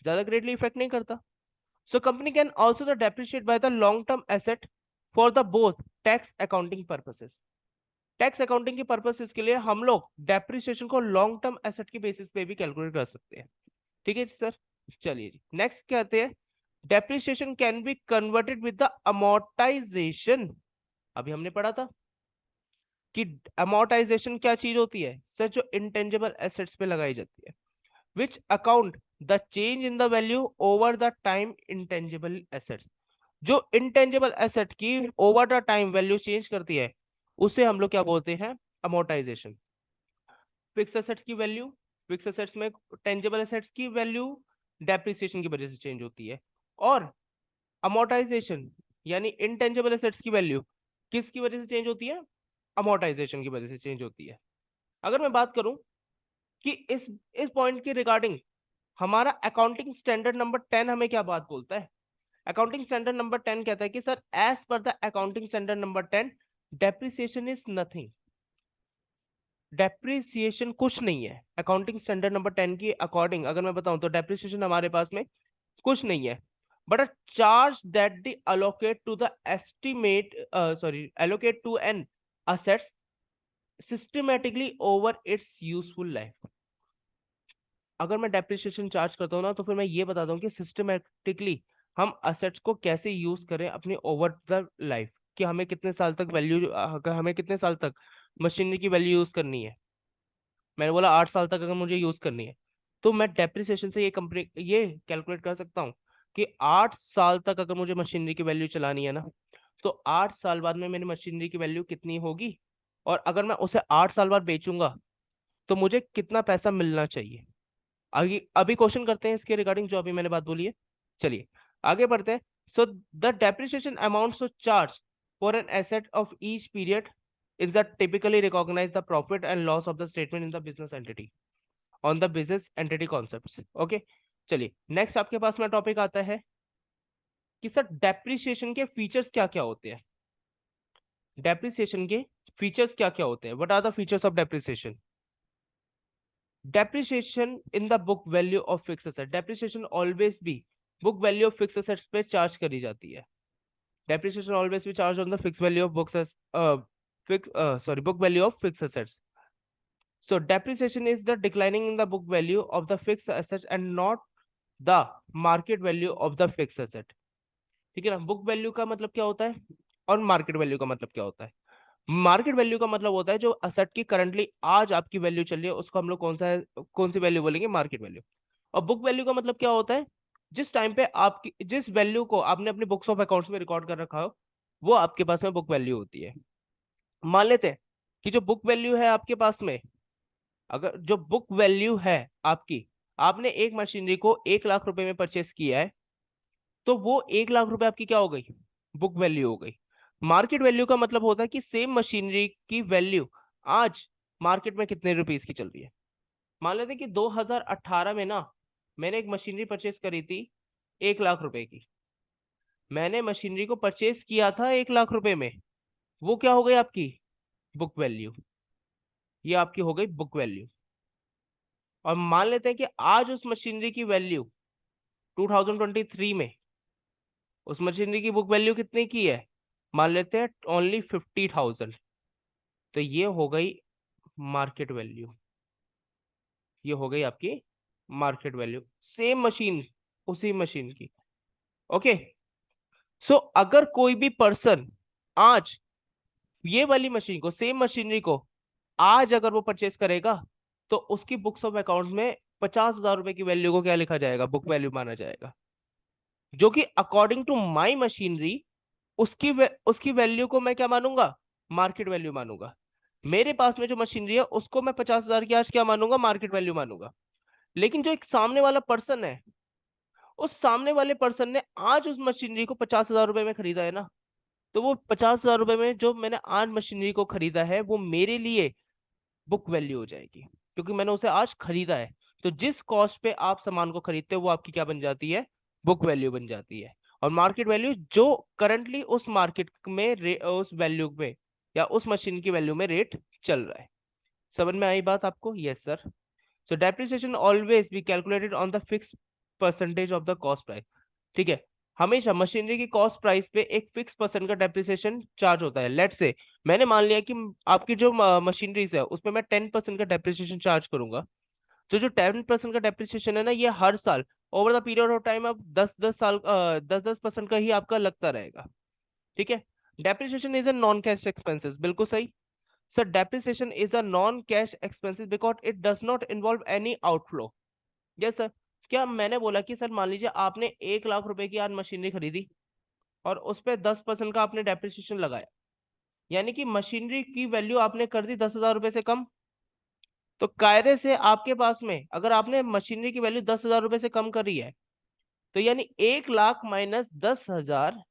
ज्यादा ग्रेटली इफेक्ट नहीं करता। So company can also the depreciate by the long term asset for the both tax accounting purposes. Tax accounting के पर्पसेस के लिए हम लोग डेप्रिसिएशन को लॉन्ग टर्म एसेट के बेसिस पे भी कैलकुलेट कर सकते हैं। ठीक है सर। चलिए जी, नेक्स्ट क्या आते हैं? Depreciation can be converted with the amortisation. अभी हमने पढ़ा था कि अमोर्टाइजेशन क्या चीज होती है सर, जो इंटेंजिबल एसेट्स पे लगाई जाती है, which account the change in the value over the time intangible assets. जो इंटेंजिबल एसेट की over the time value change करती है उसे हम लोग क्या बोलते हैं, अमोर्टाइजेशन। फिक्स एसेट्स की वैल्यू, फिक्स एसेट्स में टेंजिबल एसेट्स की वैल्यू डेप्रिसिएशन की वजह से चेंज होती है, और अमोर्टाइजेशन यानी इंटेंजिबल एसेट्स की वैल्यू किसकी वजह से चेंज होती है, अमोर्टाइजेशन की वजह से चेंज होती है। अगर मैं बात करूं कि इस पॉइंट के रिगार्डिंग हमारा अकाउंटिंग स्टैंडर्ड नंबर 10 हमें क्या बात बोलता है, अकाउंटिंग स्टैंडर्ड नंबर 10 कहता है कि sir as per the accounting standard number 10 depreciation is nothing. Depreciation कुछ नहीं है अकाउंटिंग स्टैंडर्ड नंबर 10 की अकॉर्डिंग, अगर मैं बताऊं तो डेप्रिसिएशन हमारे पास में कुछ नहीं है, but a charge that the allocate to the estimate allocate to an assets systematically over its useful life। अगर मैं डेप्रिसिएशन चार्ज करता हूँ ना तो फिर मैं ये बताता हूँ कि सिस्टमेटिकली हम असेट्स को कैसे यूज करें अपनी ओवर द लाइफ, कि हमें कितने साल तक वैल्यू, हमें कितने साल तक मशीनरी की वैल्यू यूज करनी है। मैंने बोला 8 साल तक अगर मुझे यूज करनी है तो मैं डेप्रिसिएशन से ये कंपनी ये कैलकुलेट कर सकता हूँ कि 8 साल तक अगर मुझे मशीनरी की वैल्यू चलानी है ना, तो 8 साल बाद में मेरी मशीनरी की वैल्यू कितनी होगी, और अगर मैं उसे 8 साल बाद बेचूंगा तो मुझे कितना पैसा मिलना चाहिए। आगे अभी क्वेश्चन करते हैं इसके रिगार्डिंग जो अभी मैंने बात बोली है। चलिए आगे बढ़ते हैं। So the depreciation amount to charge for an asset of each period is the typically recognise the profit and loss of the statement in the business entity on the business entity concept. Okay, चलिए next आपके पास में topic आता है कि sir depreciation के features क्या क्या होते हैं। डेप्रिसिएशन के फीचर्स क्या क्या होते हैं, what are the features of depreciation. Depreciation in the book value of fix asset, depreciation always भी book value of fix assets पे चार्ज करी जाती है। डेप्रिसिएशन ऑलवेज भी charge on the fix value of books book value of fix assets. So depreciation is the declining in the book value of the fixed assets and not the market value of the fixed asset। ठीक है ना, book value का मतलब क्या होता है और market value का मतलब क्या होता है। मार्केट वैल्यू का मतलब होता है जो असेट की करंटली आज आपकी वैल्यू चल रही है उसको हम लोग कौन सी वैल्यू बोलेंगे, मार्केट वैल्यू। और बुक वैल्यू का मतलब क्या होता है, जिस टाइम पे आपकी जिस वैल्यू को आपने अपने बुक्स ऑफ अकाउंट्स में रिकॉर्ड कर रखा हो वो आपके पास में बुक वैल्यू होती है। मान लेते हैं कि जो बुक वैल्यू है आपके पास में, अगर जो बुक वैल्यू है आपकी, आपने एक मशीनरी को 1 लाख रुपए में परचेस किया है, तो वो 1 लाख रुपए आपकी क्या हो गई, बुक वैल्यू हो गई। मार्केट वैल्यू का मतलब होता है कि सेम मशीनरी की वैल्यू आज मार्केट में कितने रुपीस की चल रही है। मान लेते हैं कि 2018 में ना मैंने एक मशीनरी परचेस करी थी 1 लाख रुपए की, मैंने मशीनरी को परचेस किया था 1 लाख रुपए में, वो क्या हो गई आपकी बुक वैल्यू, ये आपकी हो गई बुक वैल्यू। और मान लेते हैं कि आज उस मशीनरी की वैल्यू 2023 में उस मशीनरी की बुक वैल्यू कितने की है, मान लेते हैं ओनली 50,000, तो ये हो गई मार्केट वैल्यू, ये हो गई आपकी मार्केट वैल्यू सेम मशीन, उसी मशीन की। ओके, सो अगर कोई भी पर्सन आज ये वाली मशीन को, सेम मशीनरी को आज अगर वो परचेस करेगा तो उसकी बुक्स ऑफ अकाउंट में 50,000 रुपए की वैल्यू को क्या लिखा जाएगा, बुक वैल्यू माना जाएगा, जो कि अकॉर्डिंग टू माई मशीनरी उसकी वैल्यू को मैं क्या मानूंगा, मार्केट वैल्यू मानूंगा। मेरे पास में जो मशीनरी है उसको मैं 50,000 की आज क्या मानूंगा, मार्केट वैल्यू मानूंगा। लेकिन जो एक सामने वाला पर्सन है, उस सामने वाले पर्सन ने आज उस मशीनरी को 50,000 रुपए में खरीदा है ना, तो वो 50,000 रुपए में जो मैंने आज मशीनरी को खरीदा है वो मेरे लिए बुक वैल्यू हो जाएगी, क्योंकि मैंने उसे आज खरीदा है। तो जिस कॉस्ट पे आप सामान को खरीदते हो वो आपकी क्या बन जाती है, बुक वैल्यू बन जाती है। और मार्केट वैल्यू जो करंटली उस मार्केट में उस वैल्यू में या उस मशीन की वैल्यू में रेट चल रहा है। समझ में आई बात आपको, yes sir. So depreciation always be calculated on the fix percentage of the cost price. ठीक है, हमेशा मशीनरी की कॉस्ट प्राइस पे एक फिक्स परसेंट का डेप्रिसिएशन चार्ज होता है। लेट से मैंने मान लिया कि आपकी जो मशीनरीज है उसमें मैं 10% का डेप्रिसिएशन चार्ज करूंगा, तो जो 10% का डेप्रिसिएशन है ना ये हर साल over the period of time अब 10-10% का ही आपका लगता रहेगा। ठीक है, depreciation is a non cash expenses, बिल्कुल सही। Sir depreciation is a non cash expenses because it does not involve any outflow. Yes sir. क्या मैंने बोला कि सर मान लीजिए आपने 1 लाख रुपए की आज मशीनरी खरीदी और उस पर 10% का आपने डेप्रिसिएशन लगाया, यानी कि मशीनरी की वैल्यू आपने कर दी 10,000 रुपए से कम। तो कायदे से आपके पास में अगर आपने मशीनरी की वैल्यू 10,000 रुपए से कम करी है, तो यानी 1 लाख माइनस 10,000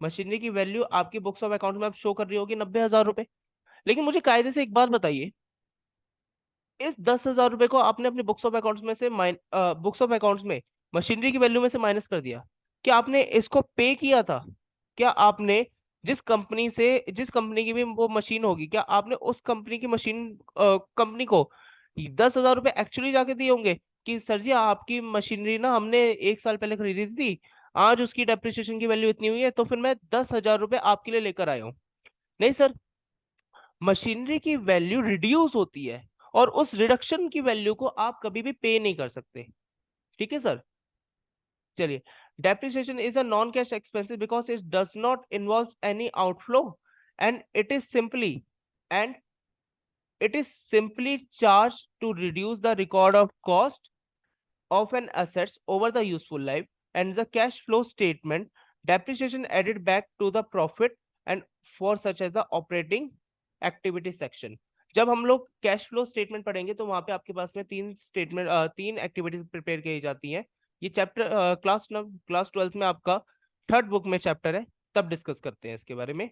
मशीनरी की वैल्यू आपकी बुक्स ऑफ अकाउंट में अब शो कर रही होगी 90,000 रुपए। लेकिन मुझे कायदे से एक बात बताइए, इस 10,000 रुपए को आपने अपने बुक्स ऑफ अकाउंट्स में से बुक्स ऑफ अकाउंट्स में मशीनरी की वैल्यू में से माइनस कर दिया। क्या आपने इसको पे किया था? क्या आपने जिस कंपनी की भी वो मशीन होगी, क्या आपने उस कंपनी की मशीन कंपनी को 10,000 रुपए एक्चुअली जाके दिए होंगे कि सर जी आपकी मशीनरी ना हमने 1 साल पहले खरीदी थी, आज उसकी डेप्रिसिएशन की वैल्यू इतनी हुई है तो फिर मैं 10,000 रुपए आपके लिए लेकर आया हूँ? नहीं सर, मशीनरी की वैल्यू रिड्यूस होती है और उस रिडक्शन की वैल्यू को आप कभी भी पे नहीं कर सकते। ठीक है सर। चलिए, depreciation is a non cash expenses because it does not involve any outflow and it is simply and it is simply charged to reduce the record of cost of an assets over the useful life, and the cash flow statement depreciation added back to the profit and for such as the operating activity section। जब हम लोग cash flow statement पढ़ेंगे तो वहां पे आपके पास में तीन एक्टिविटीज प्रिपेयर की जाती हैं। ये चैप्टर क्लास 12th में आपका थर्ड बुक में चैप्टर है, तब डिस्कस करते हैं इसके बारे में।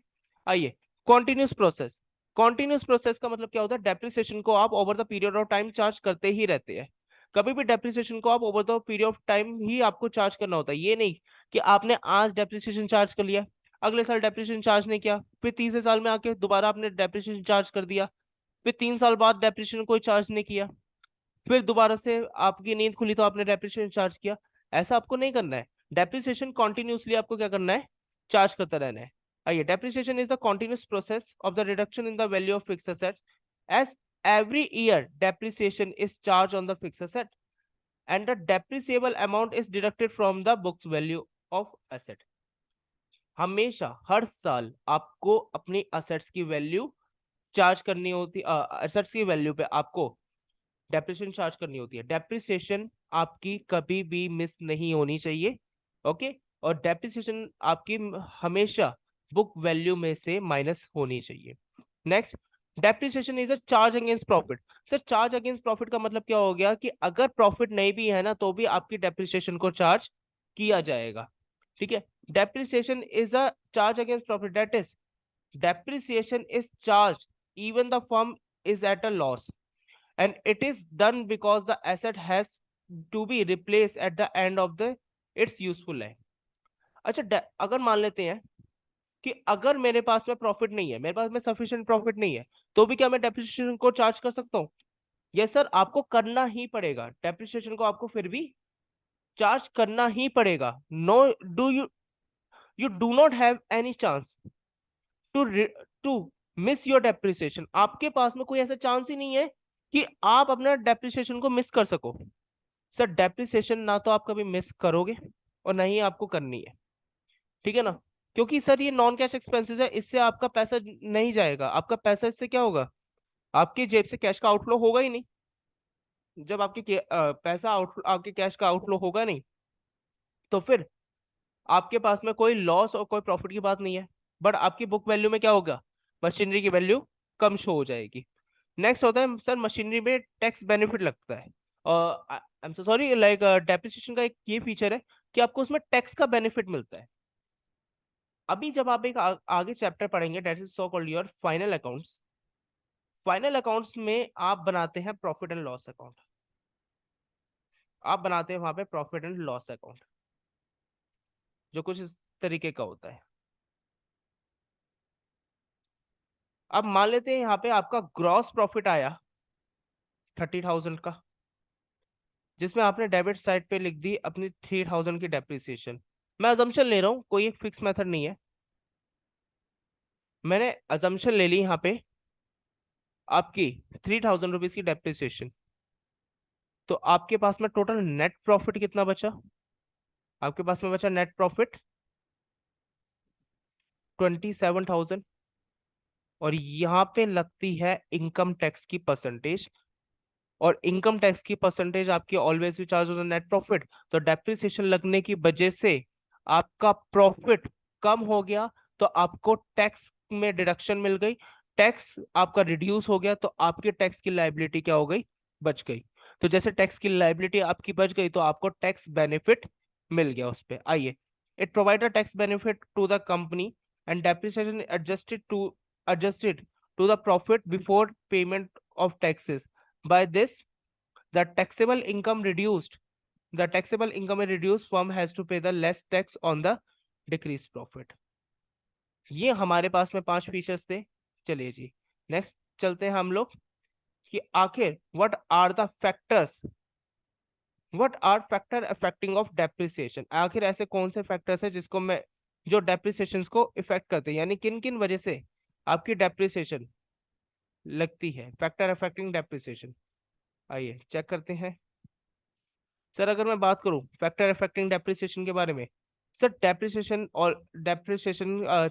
आइए, कॉन्टिन्यूस प्रोसेस। कॉन्टिन्यूस प्रोसेस का मतलब क्या होता है? डेप्रिसिएशन को आप over the period of time charge करते ही रहते हैं। कभी भी डेप्रिसिएशन को आप over the period of time ही आपको चार्ज करना होता है। ये नहीं कि आपने आज डेप्रिसिएशन चार्ज कर लिया, अगले साल डेप्रिसिएशन चार्ज नहीं किया, फिर तीसरे साल में आके दोबारा आपने डेप्रिसिएशन चार्ज कर दिया, फिर 3 साल बाद डेप्रिसिएशन कोई चार्ज नहीं किया, फिर दोबारा से आपकी नींद खुली तो आपने डेप्रिसिएशन चार्ज किया। ऐसा आपको नहीं करना है। डेप्रिसिएशन कॉन्टिन्यूसली आपको क्या करना है? चार्ज करता रहना है। आइए, depreciation is the continuous process of the reduction in the value of fixed assets as every year depreciation is charged on the fixed asset and the depreciable amount is deducted from the book's value of asset। हमेशा हर साल आपको अपनी assets की value charge करनी होती, assets की value पे आपको डेप्रिसिएशन चार्ज करनी होती है। डेप्रिसिएशन आपकी कभी भी मिस नहीं होनी चाहिए। ओके, और डेप्रिसिएशन आपकी हमेशा बुक वैल्यू में से माइनस होनी चाहिए। Next, depreciation is a charge against profit. Sir charge against profit का मतलब क्या हो गया कि अगर प्रॉफिट नहीं भी है ना तो भी आपकी डेप्रिसिएशन को चार्ज किया जाएगा। ठीक है, depreciation is a charge against profit, that is depreciation is charged even the firm is at a loss and it is done because the asset has to be replaced at the end of the its useful life। अच्छा, अगर मान लेते हैं कि अगर मेरे पास में profit नहीं है, मेरे पास में सफिशिएंट प्रॉफिट नहीं है, तो भी क्या मैं डेप्रिसिएशन को चार्ज कर सकता हूँ? यस सर, आपको करना ही पड़ेगा। डेप्रिसिएशन को आपको फिर भी चार्ज करना ही पड़ेगा। No, do you you do not have any chance to to miss your depreciation. आपके पास में कोई ऐसा चांस ही नहीं है कि आप अपना डेप्रिसिएशन को मिस कर सको। सर डेप्रिसिएशन ना तो आप कभी मिस करोगे और ना ही आपको करनी है। ठीक है ना? क्योंकि सर ये नॉन कैश एक्सपेंसेस है, इससे आपका पैसा नहीं जाएगा। आपका पैसा इससे क्या होगा? आपकी जेब से कैश का आउटफ्लो होगा ही नहीं। जब पैसा आउट आपके कैश का आउटफ्लो होगा नहीं, तो फिर आपके पास में कोई लॉस और कोई प्रॉफिट की बात नहीं है। बट आपकी बुक वैल्यू में क्या होगा? मशीनरी की वैल्यू कम शो हो जाएगी। नेक्स्ट होता है सर, मशीनरी में टैक्स बेनिफिट लगता है। और I am so sorry, like depreciation का एक ये फीचर है कि आपको उसमें टैक्स का बेनिफिट मिलता है। अभी जब आप एक आगे चैप्टर पढ़ेंगे, that is so called your final accounts. Final accounts में आप बनाते हैं प्रॉफिट एंड लॉस अकाउंट। आप बनाते हैं वहां पे प्रॉफिट एंड लॉस अकाउंट, जो कुछ इस तरीके का होता है। अब मान लेते हैं यहाँ पे आपका ग्रॉस प्रॉफिट आया 30,000 का, जिसमें आपने डेबिट साइड पे लिख दी अपनी 3,000 की डेप्रिसिएशन। मैं अजम्पशन ले रहा हूँ, कोई एक फिक्स मेथड नहीं है। मैंने अजम्पशन ले ली यहाँ पे आपकी 3,000 रुपीज की डेप्रिसिएशन। तो आपके पास में टोटल नेट प्रॉफिट कितना बचा? आपके पास में बचा नेट प्रॉफिट 27,000। और यहाँ पे लगती है इनकम टैक्स की परसेंटेज, और इनकम टैक्स की परसेंटेज आपकी ऑलवेज भी चार्ज ऑन नेट प्रॉफिट। तो डेप्रिसिएशन लगने की वजह से आपका प्रॉफिट कम हो गया, तो आपको टैक्स में डिडक्शन मिल गई, टैक्स आपका रिड्यूस हो गया, तो आपकी टैक्स की लाइबिलिटी क्या हो गई, बच गई। तो जैसे टैक्स की लाइबिलिटी आपकी बच गई, तो आपको टैक्स बेनिफिट मिल गया उस पे। आइए, it provide a tax benefit to the company and depreciation adjusted to the profit before payment of taxes. By this, the taxable income reduced. The taxable income is reduced, firm has to pay the less tax on the decreased profit. ये हमारे पास में 5 features थे। चलिए जी, next चलते हैं हम लोग कि आखिर what are factor affecting of depreciation. आखिर ऐसे कौन से फैक्टर्स है जिसको मैं जो डेप्रिसिएशन को इफेक्ट करते हैं, यानी किन किन वजह से आपकी डेप्रिसिएशन लगती है, फैक्टर अफेक्टिंग डेप्रिसिएशन। आइए चेक करते हैं। सर अगर मैं बात करूं फैक्टर अफेक्टिंग डेप्रिसिएशन के बारे में, सर डेप्रिसिएशन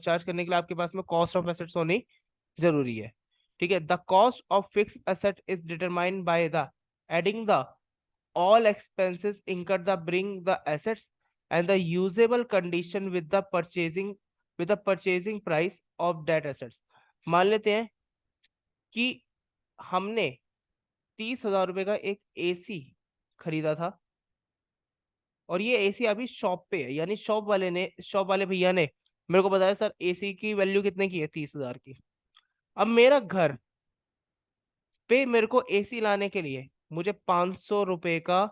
चार्ज करने के लिए आपके पास में कॉस्ट ऑफ एसेट्स होनी जरूरी है। ठीक है, the cost of fix asset is determined by the adding the all expenses incurred the bring the assets and the usable condition with the purchasing price of that assets. मान लेते हैं कि हमने 30,000 रुपए का एक एसी खरीदा था, और ये एसी अभी शॉप पे है, यानी शॉप वाले भैया ने मेरे को बताया सर एसी की वैल्यू कितने की है, 30,000 की। अब मेरा घर पे मेरे को एसी लाने के लिए मुझे 500 रुपए का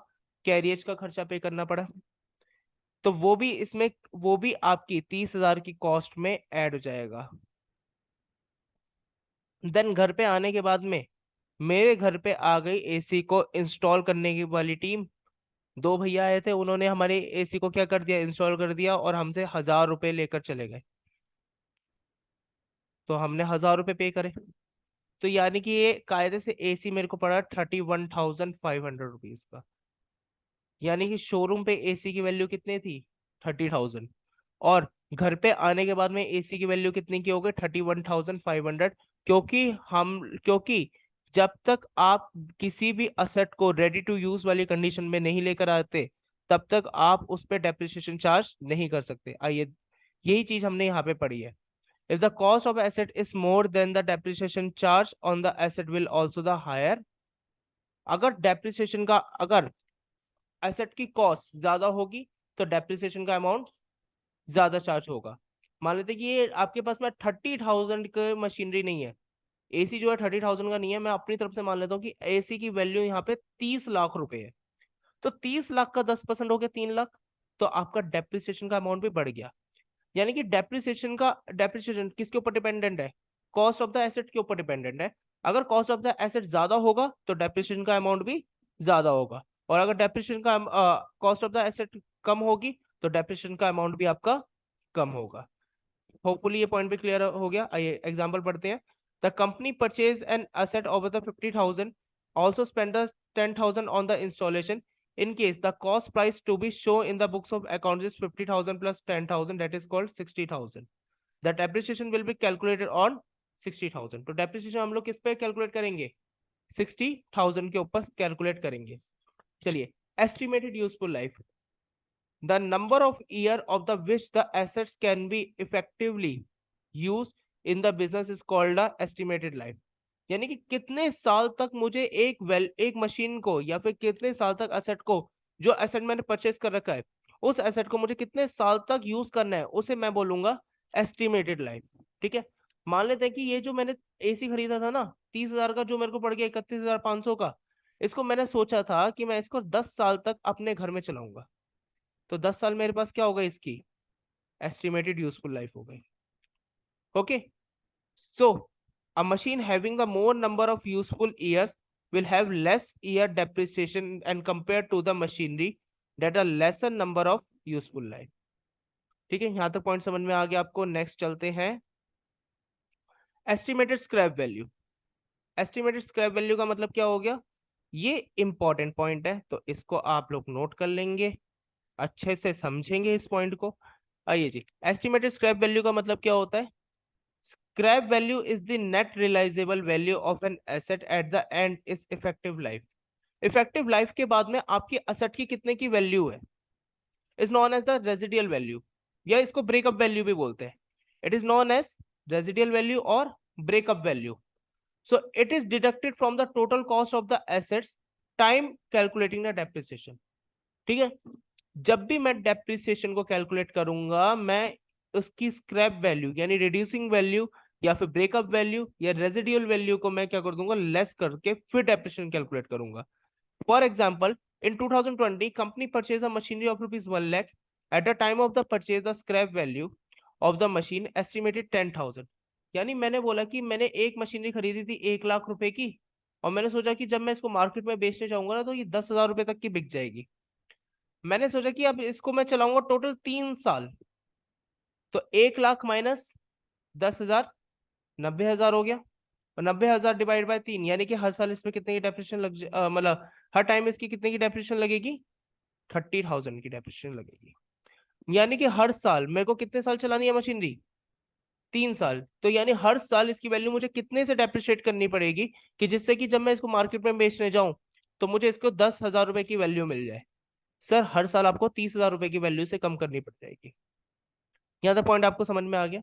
कैरियज का खर्चा पे करना पड़ा, तो वो भी आपकी 30,000 की कॉस्ट में ऐड हो जाएगा। देन घर पे आने के बाद में मेरे घर पे आ गई एसी को इंस्टॉल करने की वाली टीम। 2 भैया आए थे, उन्होंने हमारे एसी को क्या कर दिया, इंस्टॉल कर दिया, और हमसे 1,000 रुपए लेकर चले गए। तो हमने 1,000 रुपए पे करे, तो यानी कि ये कायदे से एसी मेरे को पड़ा 31,500 रुपीज का। यानी कि शोरूम पे एसी की वैल्यू कितनी थी, 30,000, और घर पे आने के बाद में एसी की वैल्यू कितनी की हो गई, 31,500। क्योंकि जब तक आप किसी भी असेट को रेडी टू यूज वाली कंडीशन में नहीं लेकर आते, तब तक आप उस पर डेप्रिसिएशन चार्ज नहीं कर सकते। आइए, यही चीज हमने यहाँ पे पढ़ी है। If the cost of asset is more than the depreciation charge on the asset will also the higher. अगर एसेट की कॉस्ट ज्यादा होगी, तो डेप्रिसिएशन का अमाउंट ज्यादा चार्ज होगा। मान लेते हैं कि ये आपके पास में 30,000 की मशीनरी नहीं है, एसी जो है 30,000 का नहीं है, मैं अपनी तरफ से मान लेता हूँ कि एसी की वैल्यू यहाँ पे 30 लाख रुपए है। तो 30 लाख का 10% हो गया 3 लाख, तो आपका डेप्रिसिएशन का अमाउंट भी बढ़ गया। यानी कि डेप्रिसिएशन किसके ऊपर डिपेंडेंट है, कॉस्ट ऑफ द एसेट के ऊपर डिपेंडेंट है। अगर कॉस्ट ऑफ द एसेट ज्यादा होगा तो डेप्रिसिएशन का अमाउंट भी ज्यादा होगा, और अगर डेप्रिसिएशन का कॉस्ट ऑफ द एसेट कम होगी, तो डेप्रिसिएशन का अमाउंट भी आपका कम होगा। होपफुली ये पॉइंट भी क्लियर हो गया। आइए एग्जांपल पढ़ते हैं। The company purchase an asset over the 50,000, also spend the 10,000 on the installation. In case the cost price to be shown in the books of accounts is 50,000 plus 10,000, that is called 60,000. The depreciation will be calculated on 60,000. तो depreciation हम लोग किस पे calculate करेंगे, 60,000 के ऊपर calculate करेंगे। चलिए, estimated useful life, the number of year of the which the assets can be effectively used in the business is called the estimated life। यानी कि कितने साल तक मुझे एक मशीन को, या फिर कितने साल तक एसेट को, जो एसेट मैंने परचेस कर रखा है, उस एसेट को मुझे कितने साल तक यूज करना है, उसे मैं बोलूंगा एस्टिमेटेड लाइफ। ठीक है, मान लेते हैं कि ये जो मैंने एसी खरीदा था ना 30,000 का, जो मेरे को पड़ गया 31,500 का, इसको मैंने सोचा था कि मैं इसको 10 साल तक अपने घर में चलाऊंगा। तो 10 साल मेरे पास क्या होगा, इसकी एस्टिमेटेड यूजफुल लाइफ हो गई। Okay, so a machine having the more number of useful years will have less year depreciation and compared to the machinery that are lesser number of useful life। ठीक है, यहां तक point समझ में आ गया आपको। नेक्स्ट चलते हैं, estimated scrap value. Estimated scrap value का मतलब क्या हो गया, ये इंपॉर्टेंट पॉइंट है, तो इसको आप लोग नोट कर लेंगे, अच्छे से समझेंगे इस पॉइंट को। आइए जी, एस्टिमेटेड स्क्रैप वैल्यू का मतलब क्या होता है, scrap value is the net realisable value of an asset at the end is effective life. Effective life के बाद में आपकी एसेट की कितने की वैल्यू है is known as the residual value, या इसको ब्रेकअप वैल्यू भी बोलते हैं। It is known as residual value और breakup value. So it is deducted from the total cost of the assets time calculating the depreciation. ठीक है, जब भी मैं डेप्रिसिएशन को कैलकुलेट करूंगा, मैं उसकी स्क्रैप वैल्यू यानी रिड्यूसिंग वैल्यू या फिर ब्रेकअप वैल्यू या रेजिडियल वैल्यू को मैं क्या कर दूंगा, लेस करके फिर डेप्रिसिएशन कैलकुलेट करूंगा। For example, in 2020 company purchased a machinery of rupees 1 lakh. At the time of the purchase the scrap value of the machine estimated 10,000। यानी मैंने बोला कि मैंने एक मशीनरी खरीदी थी 1 लाख रुपए की, और मैंने सोचा कि जब मैं इसको मार्केट में बेचने जाऊंगा ना तो ये 10,000 रुपए तक की बिक जाएगी। मैंने सोचा कि अब इसको मैं चलाऊंगा टोटल 3 साल, तो 1 लाख माइनस 10,000, 90,000 हो गया। और 90,000 डिवाइड बाय 3, यानी कि हर साल इसमें कितने की डेप्रिसिएशन मतलब हर टाइम इसकी कितने की डेप्रिसिएशन लगेगी, 30,000 की डेप्रिसिएशन लगेगी। यानी कि हर साल मेरे को कितने साल चलानी है मशीनरी, 3 साल। तो यानी हर साल इसकी वैल्यू मुझे कितने से डेप्रिशिएट करनी पड़ेगी कि जिससे कि जब मैं इसको मार्केट में बेचने जाऊं तो मुझे इसको 10,000 रुपए की वैल्यू मिल जाए। सर हर साल आपको 30,000 रुपए की वैल्यू से कम करनी पड़ जाएगी। यहाँ तक पॉइंट आपको समझ में आ गया?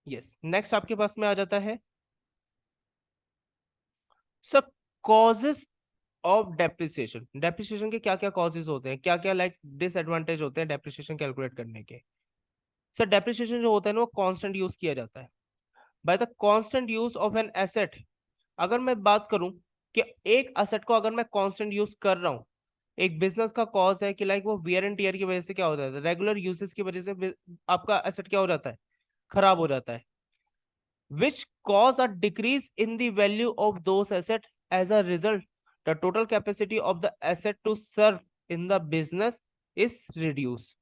यस, नेक्स्ट आपके पास में आ जाता है sir causes of depreciation. Depreciation के क्या क्या कॉजेज होते हैं, क्या क्या लाइक डिसएडवांटेज होते हैं डेप्रिसिएशन कैलकुलेट करने के। सर डेप्रिसिएशन जो होता है ना वो कांस्टेंट यूज किया जाता है by the constant use of an asset. अगर मैं बात करूं कि एक एसेट को अगर मैं कांस्टेंट यूज कर रहा हूं, एक बिजनेस का कॉज है कि लाइक वो वियर एंड टीयर की वजह से क्या होता है, रेगुलर यूसेज की वजह से आपका एसेट क्या हो जाता है, खराब हो जाता है। which cause a decrease in the value of those assets. As a result, the total capacity of the asset to serve in the business is reduced।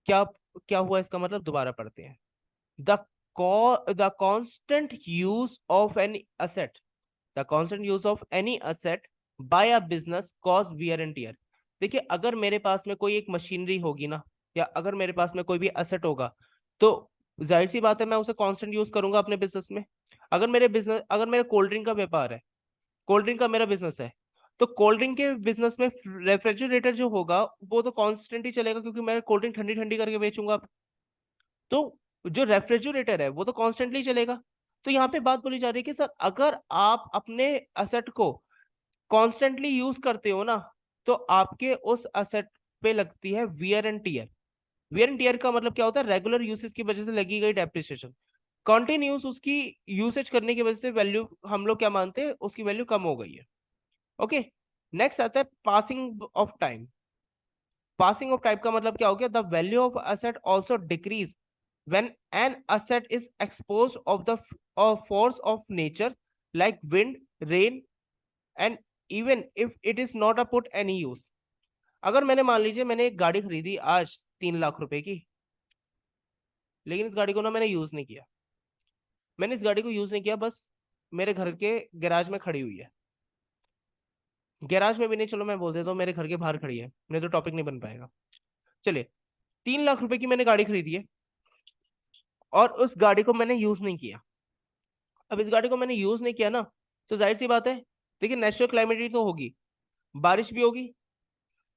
क्या क्या हुआ इसका मतलब, दोबारा पढ़ते हैं। the the constant use of any asset, the constant use of any asset by a business cause wear and tear। देखिए अगर मेरे पास में कोई एक मशीनरी होगी ना, या अगर मेरे पास में कोई भी एसेट होगा, तो जाहिर सी बात है मैं उसे कांस्टेंट यूज करूंगा अपने बिजनेस में। अगर मेरे कोल्ड ड्रिंक का व्यापार है, कोल्ड ड्रिंक का मेरा बिजनेस है, तो कोल्ड ड्रिंक के बिजनेस में रेफ्रिजरेटर जो होगा वो तो कांस्टेंट ही चलेगा, क्योंकि मैं कोल्ड ड्रिंक ठंडी ठंडी करके बेचूंगा। तो जो रेफ्रिजरेटर है वो तो कॉन्स्टेंटली चलेगा। तो यहाँ पे बात बोली जा रही है कि सर अगर आप अपने असेट को कॉन्स्टेंटली यूज करते हो ना, तो आपके उस असेट पे लगती है wear and tear. Wear and tear का मतलब क्या होता है, रेगुलर यूसेज की वजह से लगी गई डेप्रिसिएशन। कॉन्टिन्यूस उसकी यूसेज करने की वजह से वैल्यू हम लोग क्या मानते हैं, उसकी वैल्यू कम हो गई है। ओके, नेक्स्ट आता है passing of time. Passing of time का मतलब क्या हो गया, the value of asset also decrease when an asset is exposed of the force of nature like wind, rain, and even if it is not a put any use। अगर मैंने मान लीजिए मैंने एक गाड़ी खरीदी आज 3 लाख रुपए की, लेकिन इस गाड़ी को ना मैंने यूज नहीं किया, मैंने इस गाड़ी को यूज नहीं किया, बस मेरे घर के गैराज में खड़ी हुई है। गैराज में भी नहीं, चलो मैं बोल देता हूँ मेरे घर के बाहर खड़ी है, नहीं तो टॉपिक नहीं बन पाएगा। चलिए, 3 लाख रुपए की मैंने गाड़ी खरीदी है और उस गाड़ी को मैंने यूज नहीं किया। अब इस गाड़ी को मैंने यूज नहीं किया ना, तो जाहिर सी बात है, देखिए नेचुरल क्लाइमेट तो होगी, बारिश भी होगी,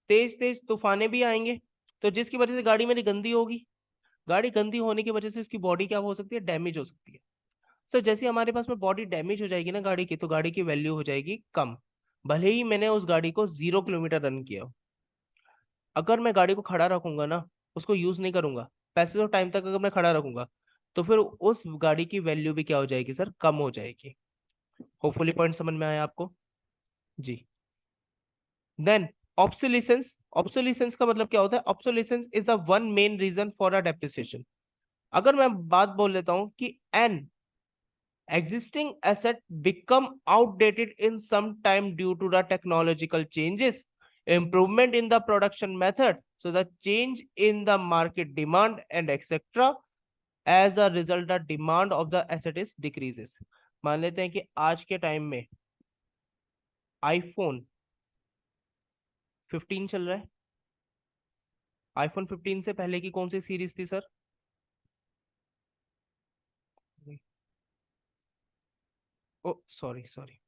तेज तेज तूफाने भी आएंगे, तो जिसकी वजह से गाड़ी मेरी गंदी होगी। गाड़ी गंदी होने की वजह से उसकी बॉडी क्या हो सकती है, डैमेज हो सकती है। सर जैसे हमारे पास में बॉडी डैमेज हो जाएगी ना गाड़ी की, तो गाड़ी की वैल्यू हो जाएगी कम, भले ही मैंने उस गाड़ी को 0 किलोमीटर रन किया हो। अगर मैं गाड़ी को खड़ा रखूंगा ना, उसको यूज नहीं करूंगा, पैसे तो टाइम तक अगर मैं खड़ा रखूंगा, तो फिर उस गाड़ी की वैल्यू भी क्या हो जाएगी सर, कम हो जाएगी। होपफुली पॉइंट समझ में आया आपको जी। Then obsolescence. ऑब्सोलिसेंस का मतलब क्या होता है, obsolescence is the one main reason for a depreciation. अगर मैं बात बोल लेता हूं कि an existing asset become outdated in some time due to the technological changes, improvement in the production method, so the change in the market demand and etc, as a result the demand of the asset is decreases। मान लेते हैं कि आज के time में iPhone 15 चल रहा है। आईफोन 15 से पहले की कौन सी सीरीज थी सर, ओ सॉरी सॉरी।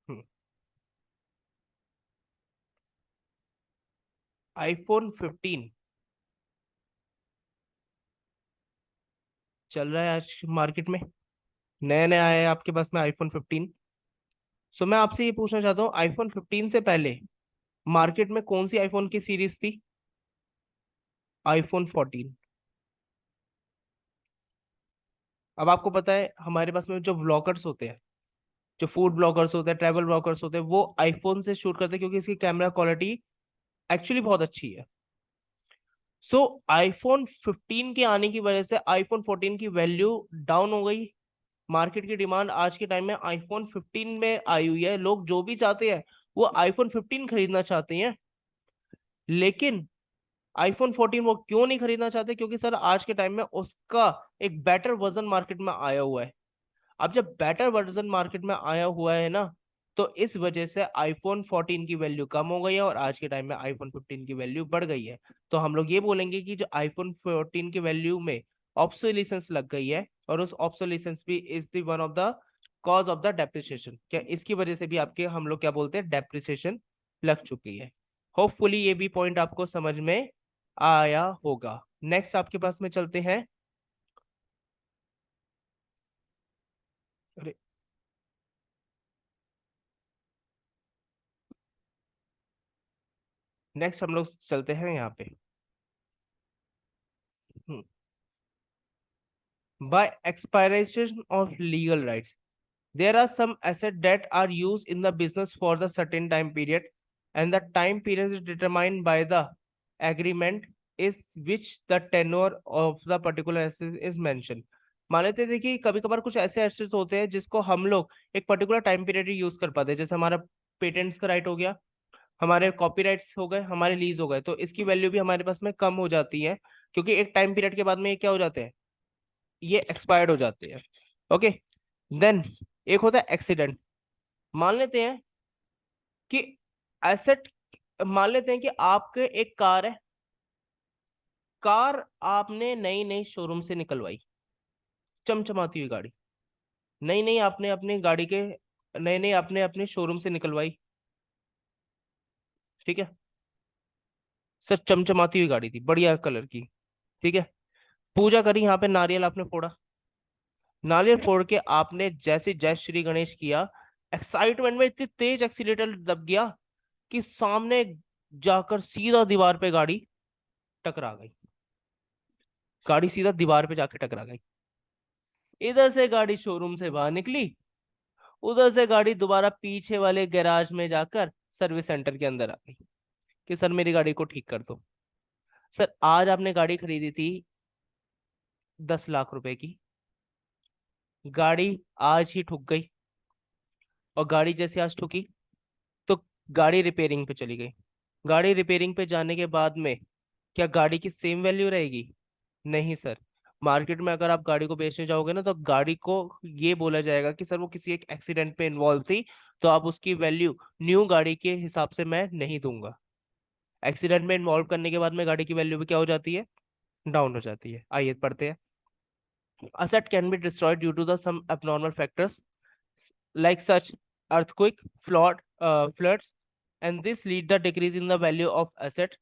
हम्म। आईफोन 15 चल रहा है आज मार्केट में, नया नया आया है आपके पास में आईफोन 15। सो मैं आपसे ये पूछना चाहता हूँ, आईफोन 15 से पहले मार्केट में कौन सी आईफोन की सीरीज थी? आईफोन 14। अब आपको पता है हमारे पास में जो ब्लॉगर्स होते हैं, जो फूड ब्लॉगर्स होते हैं, ट्रैवल ब्लॉगर्स होते हैं, वो आईफोन से शूट करते हैं क्योंकि इसकी कैमरा क्वालिटी एक्चुअली बहुत अच्छी है। सो आईफोन 15 के आने की वजह से आईफोन 14 की वैल्यू डाउन हो गई। मार्केट की डिमांड आज के टाइम में आईफोन 15 में आई हुई है, लोग जो भी चाहते हैं वो आईफोन 15 खरीदना चाहते हैं। लेकिन आईफोन 14 वो क्यों नहीं खरीदना चाहते? क्योंकि सर आज के टाइम में उसका एक बेटर वर्जन मार्केट में आया हुआ है। अब जब बेटर वर्जन मार्केट में आया हुआ है ना, तो इस वजह से आईफोन 14 की वैल्यू कम हो गई है और आज के टाइम में आईफोन 15 की वैल्यू बढ़ गई है। तो हम लोग ये बोलेंगे कि जो आईफोन 14 की वैल्यू में ऑब्सोलिसेंस लग गई है, और उस ऑब्सोलिसेंस भी is the one of the cause of the depreciation. क्या इसकी वजह से भी आपके हम लोग क्या बोलते हैं, डेप्रिसिएशन लग चुकी है। होपफुली ये भी पॉइंट आपको समझ में आया होगा। नेक्स्ट आपके पास में चलते हैं। नेक्स्ट हम लोग चलते हैं यहाँ पे। By expiration of legal rights, there are some assets that are used in the business for the certain time period, and the time period is determined by the agreement is which the tenure of the particular asset is mentioned। मान लेते हैं, देखिए कभी कभार कुछ ऐसे assets होते हैं जिसको हम लोग एक पर्टिकुलर टाइम पीरियड ही यूज कर पाते हैं, जैसे हमारा पेटेंट्स का राइट हो गया, हमारे कॉपीराइट्स हो गए, हमारे लीज हो गए, तो इसकी वैल्यू भी हमारे पास में कम हो जाती है क्योंकि एक टाइम पीरियड के बाद में ये क्या हो जाते हैं, ये एक्सपायर्ड हो जाते हैं। ओके। देन एक होता है एक्सीडेंट। मान लेते हैं कि एसेट, मान लेते हैं कि आपके एक कार है, कार आपने नई नई शोरूम से निकलवाई, चमचमाती हुई गाड़ी, नई नई आपने अपनी गाड़ी के, नई नई आपने अपने शोरूम से निकलवाई, ठीक है सर, चमचमाती हुई गाड़ी थी, बढ़िया कलर की, ठीक है। पूजा करी, यहाँ पे नारियल आपने फोड़ा, नारियल फोड़ के आपने जैसे जय श्री गणेश किया, एक्साइटमेंट में इतनी तेज एक्सीलेटर दब गया कि सामने जाकर सीधा दीवार पे गाड़ी टकरा गई, गाड़ी सीधा दीवार पे जाके टकरा गई। इधर से गाड़ी शोरूम से बाहर निकली, उधर से गाड़ी दोबारा पीछे वाले गैराज में जाकर सर्विस सेंटर के अंदर आ गई कि सर मेरी गाड़ी को ठीक कर दो। सर आज आपने गाड़ी खरीदी थी 10 लाख रुपए की, गाड़ी आज ही ठुक गई, और गाड़ी जैसे आज ठुकी तो गाड़ी रिपेयरिंग पे चली गई। गाड़ी रिपेयरिंग पे जाने के बाद में क्या गाड़ी की सेम वैल्यू रहेगी? नहीं सर। मार्केट में अगर आप गाड़ी को बेचने जाओगे ना, तो गाड़ी को ये बोला जाएगा कि सर वो किसी एक एक्सीडेंट में इन्वॉल्व थी, तो आप उसकी वैल्यू न्यू गाड़ी के हिसाब से मैं नहीं दूंगा। एक्सीडेंट में इन्वॉल्व करने के बाद में गाड़ी की वैल्यू भी क्या हो जाती है, डाउन हो जाती है। आइए पढ़ते हैं। Asset can be destroyed due to the some abnormal factors like such earthquake, floods, and this lead the decrease in the value of asset.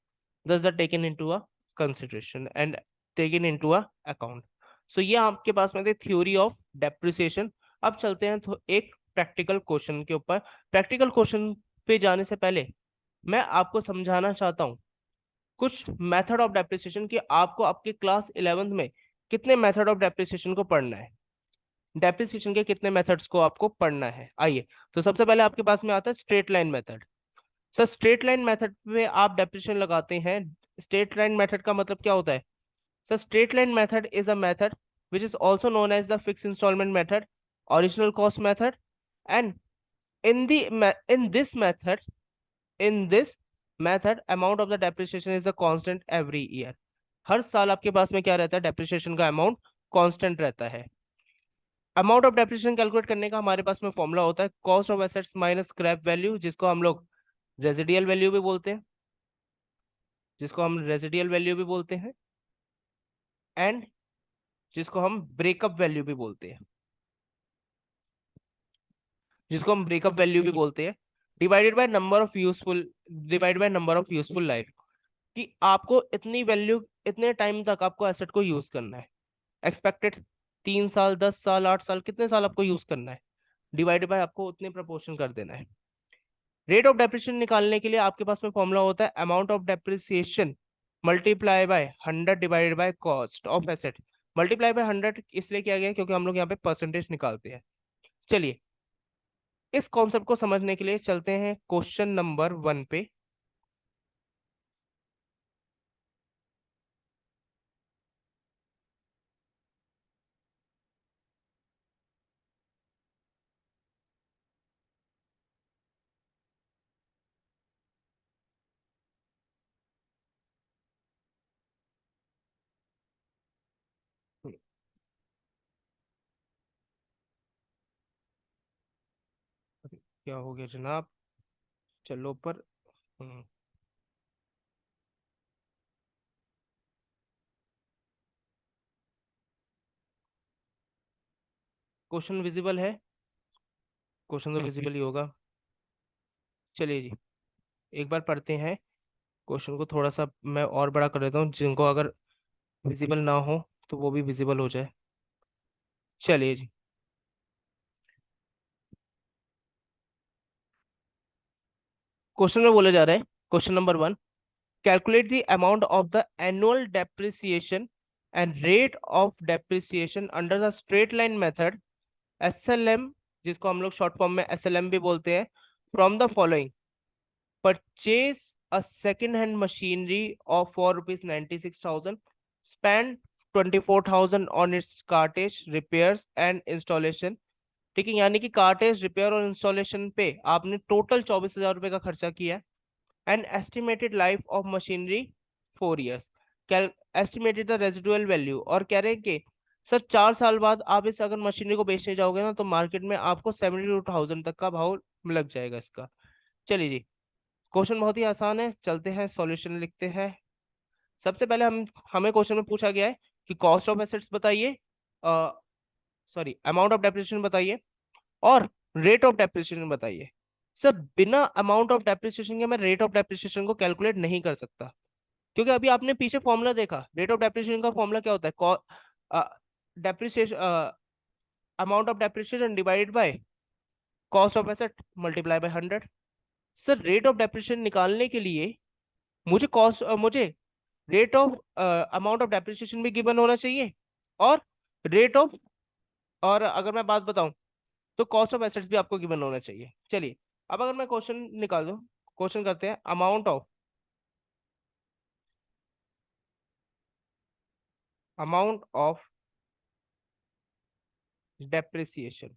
Thus, the taken into a consideration and taken into a account. So ये आपके पास में थे theory of depreciation. अब चलते हैं तो एक प्रैक्टिकल क्वेश्चन के ऊपर। प्रैक्टिकल क्वेश्चन पे जाने से पहले मैं आपको समझाना चाहता हूँ कुछ मेथड ऑफ डेप्रिसिएशन, कि आपको आपके क्लास 11th में कितने मेथड ऑफ डेप्रिसिएशन को पढ़ना है, डेप्रिसिएशन के कितने मेथड्स को आपको पढ़ना है। आइए, तो सबसे पहले आपके पास में आता है straight line method. Sir straight line method में आप डेप्रिसिएशन लगाते हैं। स्ट्रेट लाइन मेथड का मतलब क्या होता है? Sir straight line method is a method which is also known as the fixed installment method, original cost method, and in the in this method, amount of the depreciation is the constant every year। हर साल आपके पास में क्या रहता है, depreciation का amount constant रहता है। अमाउंट ऑफ डेप्रिसिएशन कैलकुलेट करने का हमारे पास में फॉर्मूला होता है cost of assets minus scrap value, जिसको हम रेजिडियल वैल्यू भी बोलते हैं, एंड जिसको हम ब्रेकअप वैल्यू भी बोलते हैं। जिसको हम ब्रेकअप वैल्यू भी बोलते हैं, divided by number of useful, divided by number of useful life, कि आपको इतनी वैल्यू, इतने टाइम तक आपको एसेट को यूज करना है, एक्सपेक्टेड 3 साल, 10 साल, 8 साल, कितने साल आपको यूज करना है, डिवाइड बाय आपको उतने प्रपोर्शन कर देना है। रेट ऑफ डेप्रिसिएशन निकालने के लिए आपके पास में फॉर्मूला होता है amount of depreciation multiply by 100 divided by cost of asset. Multiply by 100 इसलिए किया गया है क्योंकि हम लोग यहाँ पे परसेंटेज निकालते हैं। चलिए, इस कॉन्सेप्ट को समझने के लिए चलते हैं क्वेश्चन नंबर 1 पे। क्या हो गया जनाब? चलो पर क्वेश्चन विजिबल है? क्वेश्चन तो विजिबल ही होगा। चलिए जी, एक बार पढ़ते हैं क्वेश्चन को, थोड़ा सा मैं और बड़ा कर देता हूँ, जिनको अगर विजिबल ना हो तो वो भी विजिबल हो जाए। चलिए जी, क्वेश्चन में बोले जा रहे हैं, question number 1, calculate the amount of the annual depreciation and rate of depreciation under the straight line method SLM, जिसको हम लोग शॉर्ट फॉर्म में SLM भी बोलते हैं, from the following: purchase a second hand machinery of ₹96,000, spend 24,000 on its cartage repairs and installation. ठीक है, यानी कि कार्टेज रिपेयर और इंस्टॉलेशन पे आपने टोटल 24,000 रुपये का खर्चा किया है। And estimated life of machinery 4 years, estimated the residual value, और कह रहे हैं कि सर 4 साल बाद आप इस अगर मशीनरी को बेचने जाओगे ना तो मार्केट में आपको 72,000 तक का भाव लग जाएगा इसका। चलिए जी, क्वेश्चन बहुत ही आसान है, चलते हैं सॉल्यूशन लिखते हैं। सबसे पहले हमें क्वेश्चन में पूछा गया है कि कॉस्ट ऑफ एसेट्स बताइए, सॉरी अमाउंट ऑफ डेप्रिसिएशन बताइए, और रेट ऑफ डेप्रिसिएशन बताइए। सर बिना अमाउंट ऑफ डेप्रिसिएशन के मैं रेट ऑफ डेप्रिसिएशन को कैलकुलेट नहीं कर सकता, क्योंकि अभी आपने पीछे फॉर्मूला देखा, रेट ऑफ डेप्रिसिएशन का फॉर्मूला क्या होता है? Depreciation, amount of depreciation divided by cost of asset multiply by 100। Sir rate of depreciation निकालने के लिए मुझे rate of amount of depreciation भी गिवन होना चाहिए, और रेट ऑफ, और अगर मैं बात बताऊं तो कॉस्ट ऑफ एसेट्स भी आपको गिवन होना चाहिए। चलिए, अब अगर मैं क्वेश्चन निकाल दूं, क्वेश्चन करते हैं अमाउंट ऑफ डेप्रिसिएशन,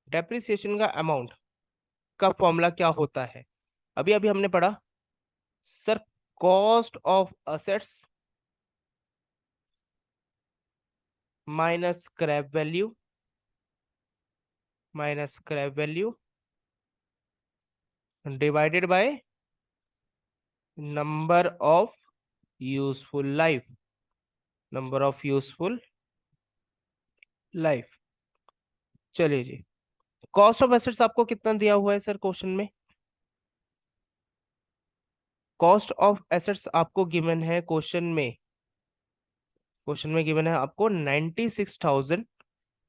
डेप्रिसिएशन का अमाउंट का फॉर्मूला क्या होता है? अभी अभी हमने पढ़ा sir, cost of assets minus scrap value, minus scrap value divided by number of useful life, number of useful life. चलिए जी, कॉस्ट ऑफ एसेट्स आपको कितना दिया हुआ है सर क्वेश्चन में? कॉस्ट ऑफ एसेट्स आपको गिवन है क्वेश्चन में, क्वेश्चन में गिवन है आपको 96,000,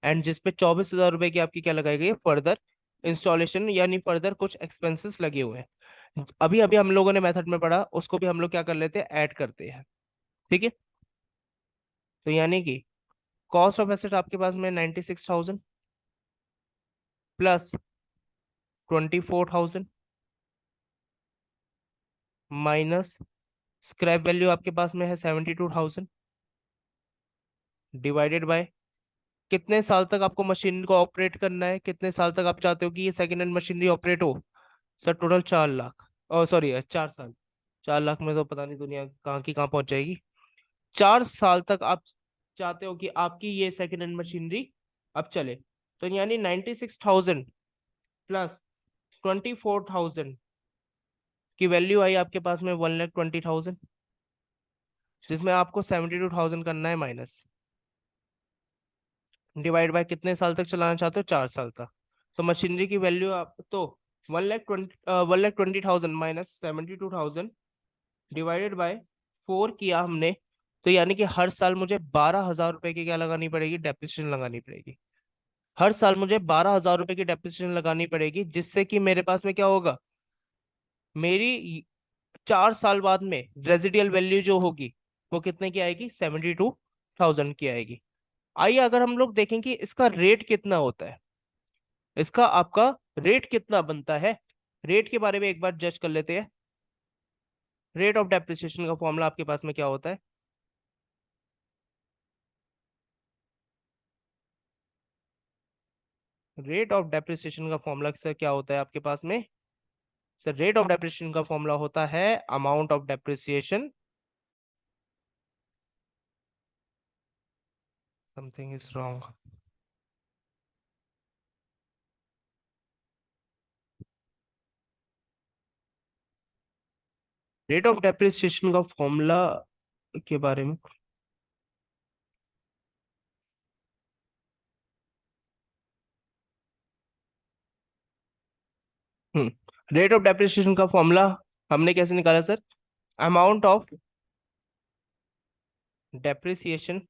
एंड जिसपे 24,000 रुपए की आपकी क्या लगाई गई है, फर्दर इंस्टॉलेशन, यानी फर्दर कुछ एक्सपेंसेस लगे हुए हैं। अभी अभी हम लोगों ने मेथड में पढ़ा, उसको भी हम लोग क्या कर लेते हैं, ऐड करते हैं। ठीक है, तो यानी कि कॉस्ट ऑफ एसेट आपके पास में 96,000 प्लस 24,000 माइनस स्क्रैप वैल्यू आपके पास में है 72,000 डिवाइडेड बाय कितने साल तक आपको मशीन को ऑपरेट करना है, कितने साल तक आप चाहते हो कि ये सेकेंड हैंड मशीनरी ऑपरेट हो? सर टोटल 4 लाख, और सॉरी 4 साल। 4 लाख में तो पता नहीं दुनिया कहाँ की कहाँ पहुंच जाएगी। 4 साल तक आप चाहते हो कि आपकी ये सेकेंड हैंड मशीनरी अब चले, तो यानी 96,000 प्लस 24,000 की वैल्यू आई आपके पास में 1,20,000, जिसमें आपको 72,000 करना है माइनस, डिवाइड बाय कितने साल तक चलाना चाहते हो, 4 साल तक। तो मशीनरी की वैल्यू आप तो 1,20,000 माइनस 72,000 डिवाइडेड बाय 4 किया हमने। तो यानी कि हर साल मुझे 12,000 रुपए की क्या लगानी पड़ेगी, डेप्रिसिएशन लगानी पड़ेगी। हर साल मुझे 12,000 रुपए की डेप्रिसिएशन लगानी पड़ेगी, जिससे कि मेरे पास में क्या होगा, मेरी 4 साल बाद में रेजिडियल वैल्यू जो होगी वो कितने की आएगी, 72,000 की आएगी। आइए अगर हम लोग देखें कि इसका रेट कितना होता है, इसका आपका रेट कितना बनता है, रेट के बारे में एक बार जज कर लेते हैं। रेट ऑफ डेप्रिसिएशन का फॉर्मूला आपके पास में क्या होता है? रेट ऑफ डेप्रिसिएशन का फॉर्मूला सर क्या होता है आपके पास में? सर रेट ऑफ डेप्रिसिएशन का फॉर्मूला होता है amount of depreciation, something is wrong. Rate of depreciation का फॉर्मूला के बारे में, रेट ऑफ डेप्रिसिएशन का फॉर्मूला हमने कैसे निकाला sir? Amount of depreciation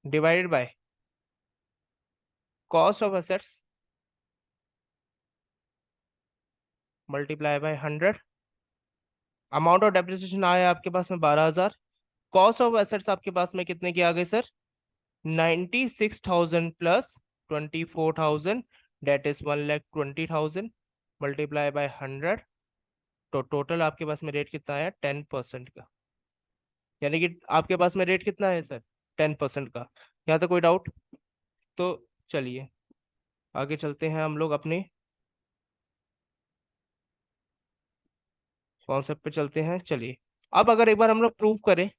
divided by cost of assets multiply by 100। Amount of depreciation आया आपके पास में 12,000। कॉस्ट ऑफ एसेट्स आपके पास में कितने की आ गई sir? 96,000 plus 24,000, that is 1,20,000 multiply by 100। तो टोटल आपके पास में रेट कितना आया, 10% का। यानी कि आपके पास में रेट कितना है सर, 10% का। यहाँ तक कोई डाउट? तो चलिए आगे चलते हैं हम लोग अपने कॉन्सेप्ट पे चलते हैं। चलिए अब अगर एक बार हम लोग प्रूव करें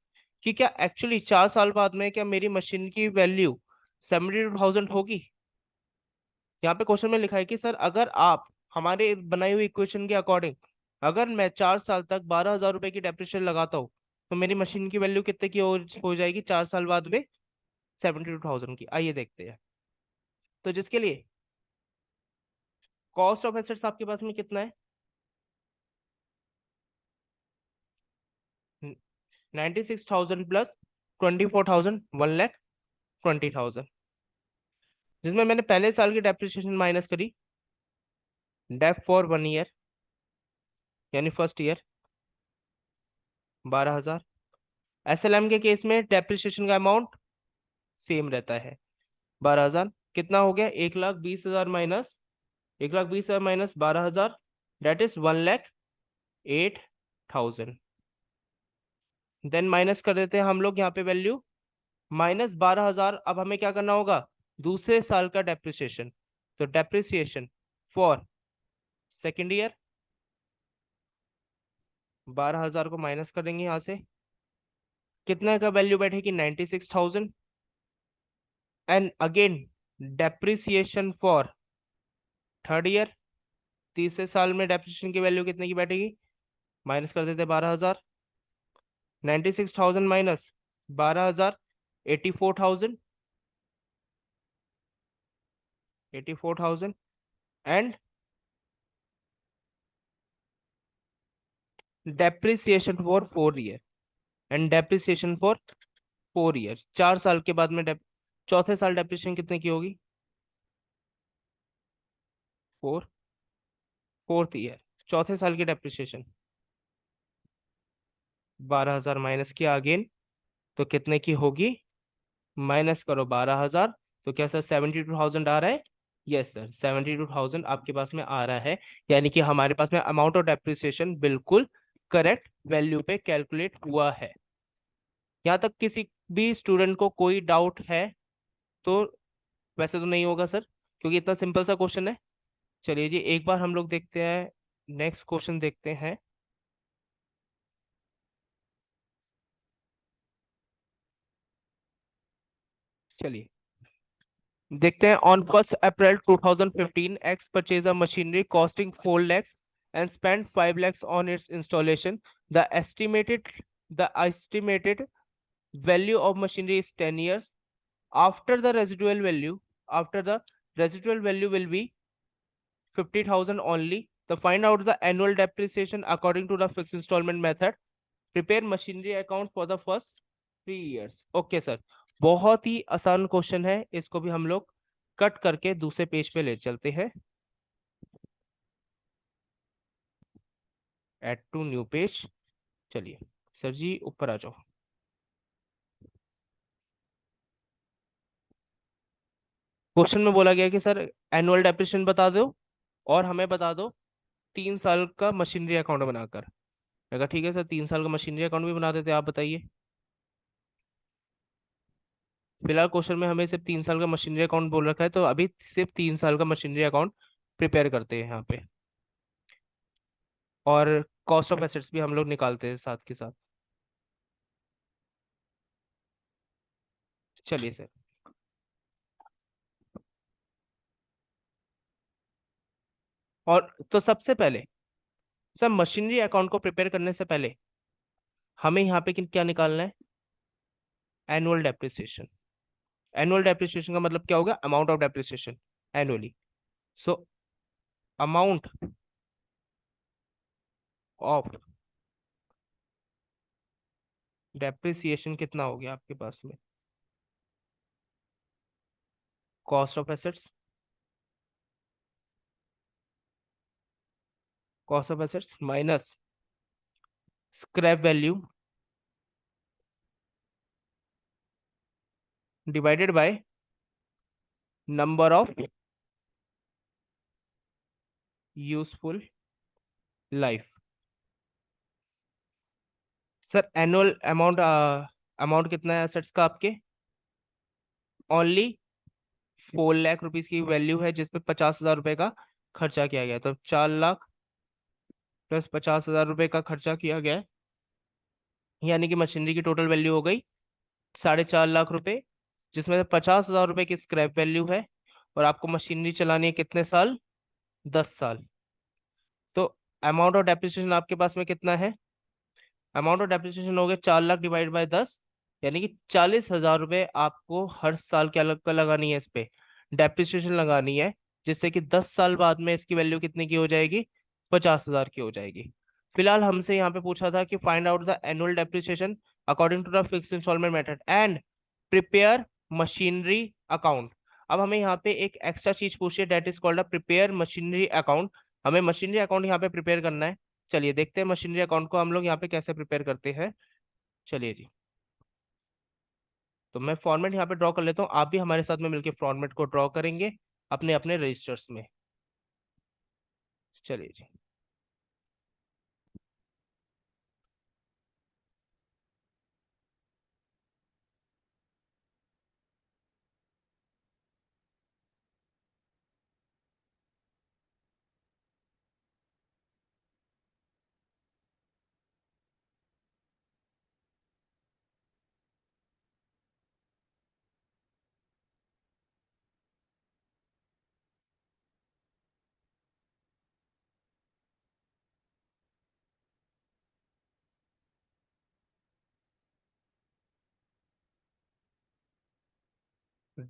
कि क्या एक्चुअली 4 साल बाद में क्या मेरी मशीन की वैल्यू 72,000 होगी। यहाँ पे क्वेश्चन में लिखा है कि सर अगर आप हमारे बनाई हुई इक्वेशन के अकॉर्डिंग, अगर मैं 4 साल तक 12,000 रुपए की डेप्रिसिएशन लगाता हूँ, तो मेरी मशीन की वैल्यू कितने की हो जाएगी 4 साल बाद में? 72,000 की। आइए देखते हैं। तो जिसके लिए कॉस्ट ऑफ एसेट्स आपके पास में कितना है, 96,000 प्लस 24,000, 1,20,000, जिसमें मैंने पहले साल की डेप्रिसिएशन माइनस करी, डेप फॉर 1 ईयर यानी फर्स्ट ईयर 12,000। एसएलएम के केस में डेप्रिसिएशन का अमाउंट सेम रहता है 12,000। कितना हो गया, 1,20,000 minus 1,20,000 minus 12,000, that is 1,08,000। Then minus कर देते हैं हम लोग यहाँ पे वैल्यू, माइनस 12,000। अब हमें क्या करना होगा, दूसरे साल का डेप्रिसिएशन। तो डेप्रिसिएशन फॉर सेकेंड ईयर 12,000 को माइनस कर देंगे यहाँ से, कितने का वैल्यू बैठेगी, 96,000। And again depreciation for third year, तीसरे साल में डेप्रिसिएशन की वैल्यू कितने की बैठेगी, माइनस कर देते 12,000। 96,000 minus 12,000, 84,000, 84,000। And depreciation for 4 year, and depreciation for 4 year, 4 साल के बाद में चौथे साल डेप्रिसिएशन कितने की होगी, फोर, फोर्थ ईयर चौथे साल की डेप्रिसिएशन 12,000 माइनस किया अगेन, तो कितने की होगी, माइनस करो 12,000। तो क्या सर 72,000 आ रहा है? यस सर 72,000 आपके पास में आ रहा है। यानी कि हमारे पास में अमाउंट ऑफ डेप्रिसिएशन बिल्कुल करेक्ट वैल्यू पे कैलकुलेट हुआ है। यहाँ तक किसी भी स्टूडेंट को कोई डाउट है तो? वैसे तो नहीं होगा सर, क्योंकि इतना सिंपल सा क्वेश्चन है। चलिए जी एक बार हम लोग देखते हैं, नेक्स्ट क्वेश्चन देखते हैं। चलिए देखते हैं। On 1 April 2015 x purchase a machinery costing 4 lakhs and spent 5 lakhs on its installation. The estimated value of machinery is 10 years. After the residual value, after the residual value will be 50,000 only. So find out the annual depreciation according to the fixed installment method. Prepare machinery account for the first 3 years. Okay sir, बहुत ही आसान question है, इसको भी हम लोग cut करके दूसरे page पे ले चलते हैं। Add to new page. चलिए सर जी ऊपर आ जाओ। क्वेश्चन में बोला गया कि सर एनुअल डेप्रिसिएशन बता दो और हमें बता दो 3 साल का मशीनरी अकाउंट बनाकर। मैं कहा ठीक है सर, 3 साल का मशीनरी अकाउंट भी बना देते, आप बताइए। फिलहाल क्वेश्चन में हमें सिर्फ 3 साल का मशीनरी अकाउंट बोल रखा है, तो अभी सिर्फ 3 साल का मशीनरी अकाउंट प्रिपेयर करते हैं यहाँ पे, और कॉस्ट ऑफ एसेट्स भी हम लोग निकालते हैं साथ के साथ। चलिए सर। और तो सबसे पहले सर मशीनरी अकाउंट को प्रिपेयर करने से पहले हमें यहाँ पे क्या निकालना है? Annual depreciation. एनुअल डेप्रिसिएशन का मतलब क्या होगा? Amount of depreciation annually. So amount of depreciation कितना हो गया आपके पास में? Cost of assets, cost of assets minus scrap value divided by number of useful life. Sir annual amount, amount कितना है एसेट्स का आपके? ओनली 4 लाख रुपीज की वैल्यू है, जिसपे 50,000 रुपए का खर्चा किया गया, तो 4 लाख प्लस 50,000 रुपए का खर्चा किया गया है, यानी कि मशीनरी की टोटल वैल्यू हो गई 4.5 लाख रुपए, जिसमें से 50,000 रुपए की स्क्रैप वैल्यू है, और आपको मशीनरी चलानी है कितने साल? 10 साल। तो अमाउंट ऑफ डेप्रिसिएशन आपके पास में कितना है? अमाउंट ऑफ डेप्रिसिएशन हो गया 4 लाख डिवाइड बाय 10, यानी कि 40,000 रुपए आपको हर साल क्या लगानी है इस पे? डेप्रिसिएशन लगानी है, जिससे कि 10 साल बाद में इसकी वैल्यू कितने की हो जाएगी? 50,000 की हो जाएगी। फिलहाल हमसे यहाँ पे पूछा था कि find out the annual depreciation according to the fix instalment method and prepare machinery account. अब हमें यहाँ पे एक एक्स्ट्रा चीज पूछी है, that is called a prepare machinery account. हमें मशीनरी अकाउंट यहाँ पे प्रिपेयर करना है। चलिए देखते हैं मशीनरी अकाउंट को हम लोग यहाँ पे कैसे प्रिपेयर करते हैं। चलिए जी, तो मैं फॉर्मेट यहाँ पे ड्रॉ कर लेता हूँ, आप भी हमारे साथ में मिलकर फॉर्मेट को ड्रॉ करेंगे अपने अपने रजिस्टर्स में। चलिए जी।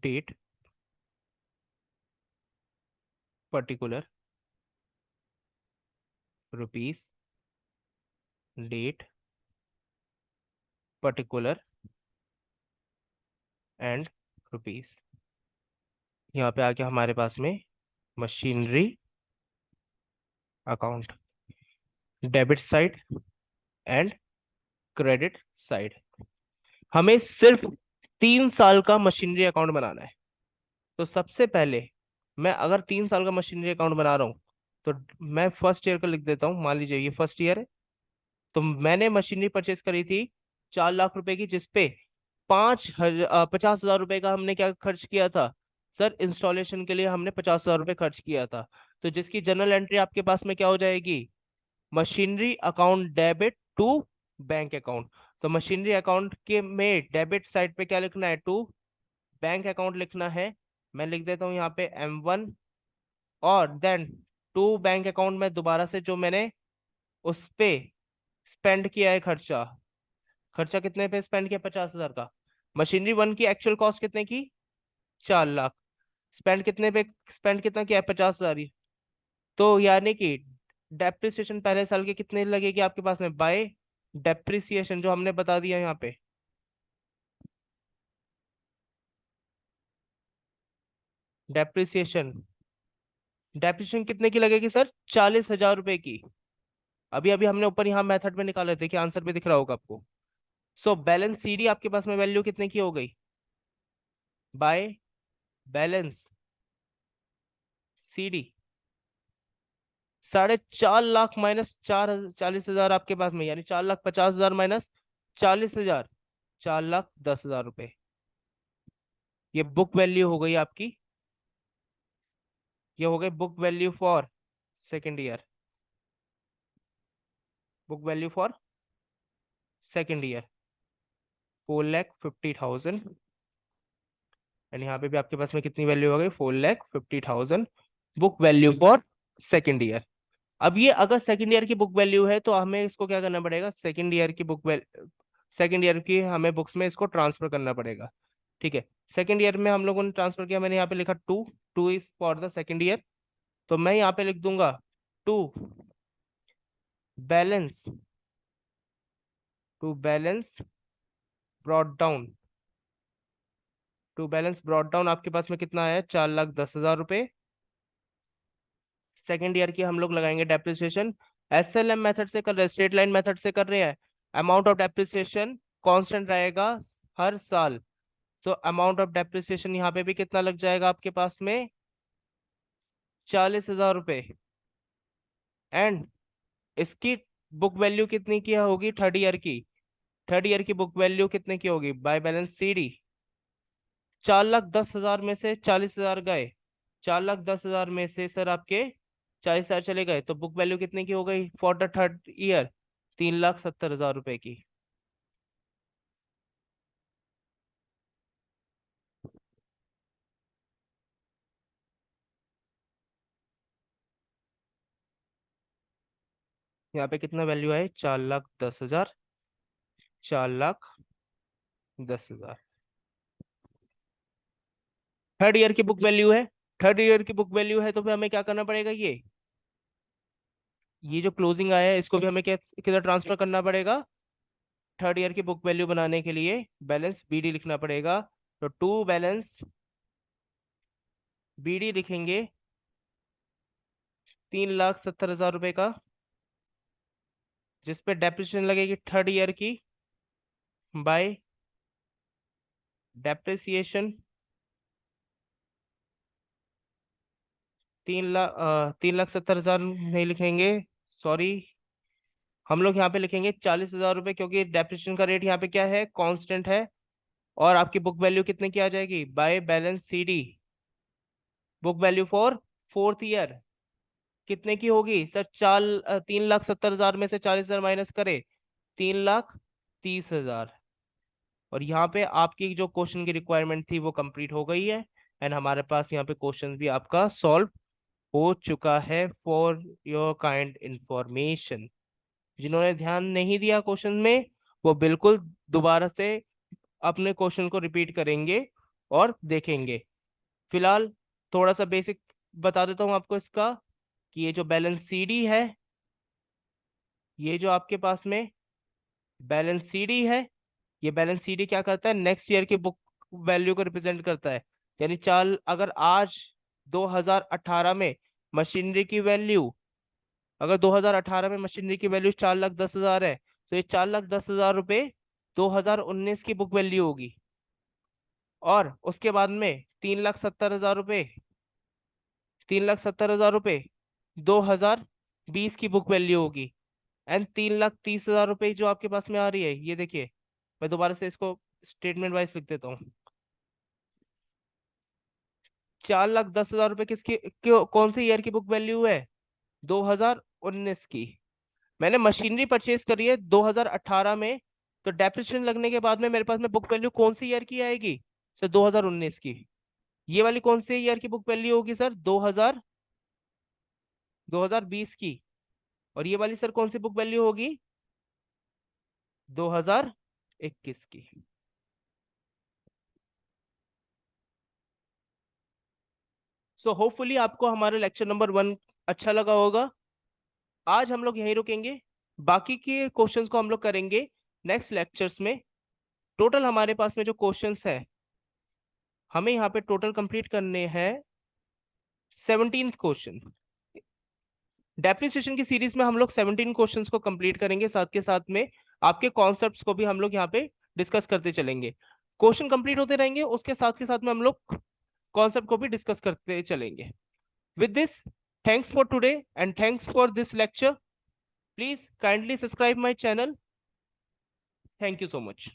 Date particular rupees, date particular and rupees. यहाँ पे आके हमारे पास में machinery account, debit side and credit side. हमें सिर्फ 3 साल का मशीनरी अकाउंट बनाना है। तो सबसे पहले मैं अगर 3 साल का मशीनरी अकाउंट बना रहा हूँ, तो मैं फर्स्ट ईयर का लिख देता हूँ। मान लीजिए ये फर्स्ट ईयर है, तो मैंने मशीनरी परचेस करी थी 4 लाख रुपए की, जिसपे 50,000 रुपए का हमने क्या खर्च किया था? सर इंस्टॉलेशन के लिए हमने 50,000 रुपए खर्च किया था। तो जिसकी जनरल एंट्री आपके पास में क्या हो जाएगी? Machinery account debit to bank account. तो मशीनरी अकाउंट के में डेबिट साइड पे क्या लिखना है? टू बैंक अकाउंट लिखना है। मैं लिख देता हूँ यहाँ पे M1, और देन टू बैंक अकाउंट में दोबारा से जो मैंने उस पे स्पेंड किया है खर्चा, खर्चा कितने पे स्पेंड किया? 50,000 का। मशीनरी वन की एक्चुअल कॉस्ट कितने की? 4 लाख। स्पेंड कितने पे, स्पेंड कितना किया है, 50,000 ही। तो यानी कि डेप्रिसिएशन पहले साल के कितने लगेगी आपके पास में, बाय डेप्रिसिएशन जो हमने बता दिया यहाँ पे। डेप्रिसिएशन, डेप्रिसिएशन कितने की लगेगी सर, 40,000 रुपए की। अभी अभी हमने ऊपर यहाँ मेथड में निकाले, देखिए आंसर पे दिख रहा होगा आपको। सो बैलेंस सीडी आपके पास में वैल्यू कितने की हो गई, by balance CD 4.5 lakh minus 40,000 आपके पास में, यानी 4,50,000 माइनस 40,000, 4,10,000 रुपए। ये बुक वैल्यू हो गई आपकी, ये हो गई book value for second year, book value for second year 4,50,000। And यहाँ पे भी आपके पास में कितनी वैल्यू हो गई, 4,50,000 book value for second year. अब ये अगर सेकेंड ईयर की बुक वैल्यू है तो हमें इसको क्या करना पड़ेगा, सेकेंड ईयर की बुक वैल्यू, सेकेंड ईयर की हमें बुक्स में इसको ट्रांसफर करना पड़ेगा। ठीक है, सेकेंड ईयर में हम लोगों ने ट्रांसफर किया, मैंने यहाँ पे लिखा two, two is for the second year. तो मैं यहाँ पे लिख दूंगा to balance, to balance brought down, to balance brought down आपके पास में कितना है, 4,10,000 रुपए। सेकेंड ईयर की हम लोग लगाएंगे डेप्रिसिएशन, एसएलएम मेथड से कर रहे हैं, स्ट्रेट लाइन मेथड से कर रहे हैं। अमाउंट ऑफ डेप्रिसिएशन कांस्टेंट रहेगा हर साल। तो अमाउंट ऑफ डेप्रिसिएशन यहाँ पे भी कितना लग जाएगा आपके पास में, 40,000 रुपए। एंड इसकी बुक वैल्यू कितनी की होगी, थर्ड ईयर की, थर्ड ईयर की बुक वैल्यू कितने की होगी, बाय बैलेंस सीडी 4,10,000 में से 40,000 गए, 4,10,000 में से सर आपके 40,000 चले गए, तो बुक वैल्यू कितने की हो गई फॉर द थर्ड ईयर, 3,70,000 रुपए की। यहाँ पे कितना वैल्यू है, 4,10,000, 4,10,000 थर्ड ईयर की बुक वैल्यू है, थर्ड ईयर की बुक वैल्यू है, तो फिर हमें क्या करना पड़ेगा, ये जो क्लोजिंग आया है इसको भी हमें क्या किधर ट्रांसफर करना पड़ेगा, थर्ड ईयर की बुक वैल्यू बनाने के लिए बैलेंस बीडी लिखना पड़ेगा। तो टू बैलेंस बीडी लिखेंगे 3,70,000 रुपए का, जिसपे डेप्रिसिएशन लगेगी थर्ड ईयर की बाय डेप्रिसिएशन 3,70,000 नहीं लिखेंगे, सॉरी, हम लोग यहाँ पे लिखेंगे 40,000 रुपए, क्योंकि डेप्रिसिएशन का रेट यहाँ पे क्या है, कांस्टेंट है। और आपकी बुक वैल्यू कितने की आ जाएगी, by balance CD book value for fourth year कितने की होगी सर, 3,70,000 में से 40,000 माइनस करे, 3,30,000। और यहाँ पे आपकी जो क्वेश्चन की रिक्वायरमेंट थी वो कंप्लीट हो गई है। एंड हमारे पास यहाँ पे क्वेश्चन भी आपका सॉल्व हो चुका है, फॉर योर काइंड इंफॉर्मेशन। जिन्होंने ध्यान नहीं दिया क्वेश्चन में, वो बिल्कुल दोबारा से अपने क्वेश्चन को रिपीट करेंगे और देखेंगे। फिलहाल थोड़ा सा बेसिक बता देता हूँ आपको इसका, कि ये जो बैलेंस सीडी है, ये जो आपके पास में बैलेंस सीडी है, ये बैलेंस सीडी क्या करता है, नेक्स्ट ईयर की बुक वैल्यू को रिप्रेजेंट करता है। यानी चाल अगर आज 2018 में मशीनरी की वैल्यू, अगर 2018 में मशीनरी की वैल्यू 4,10,000 है, तो ये 4,10,000 रुपये 2019 की बुक वैल्यू होगी। और उसके बाद में 3,70,000 रुपये, 3,70,000 रुपये 2020 की बुक वैल्यू होगी। एंड 3,30,000 रुपये जो आपके पास में आ रही है, ये देखिए, मैं दोबारा से इसको स्टेटमेंट वाइज लिख देता हूँ। 4,10,000 रुपये किसकी कौन सी ईयर की बुक वैल्यू है, 2019 की। मैंने मशीनरी परचेज करी है 2018 में, तो डेप्रिसिएशन लगने के बाद में मेरे पास में बुक वैल्यू कौन सी ईयर की आएगी सर, 2019 की। ये वाली कौन सी ईयर की बुक वैल्यू होगी सर, 2020 की। और ये वाली सर कौन सी बुक वैल्यू होगी, 2021 की। सो होपफुली आपको हमारा लेक्चर नंबर 1 अच्छा लगा होगा। आज हम लोग यहीं रुकेंगे, बाकी के क्वेश्चंस को हम लोग करेंगे नेक्स्ट लेक्चर्स में। टोटल हमारे पास में जो क्वेश्चंस है, हमें यहाँ पे टोटल कंप्लीट करने हैं 17 क्वेश्चन। डेप्रिसिएशन की सीरीज में हम लोग 17 क्वेश्चंस को कंप्लीट करेंगे, साथ के साथ में आपके कॉन्सेप्ट्स को भी हम लोग यहाँ पे डिस्कस करते चलेंगे। क्वेश्चन कंप्लीट होते रहेंगे, उसके साथ के साथ में हम लोग कॉन्सेप्ट को भी डिस्कस करते चलेंगे। With this, thanks for today and thanks for this lecture. Please kindly subscribe my channel. Thank you so much.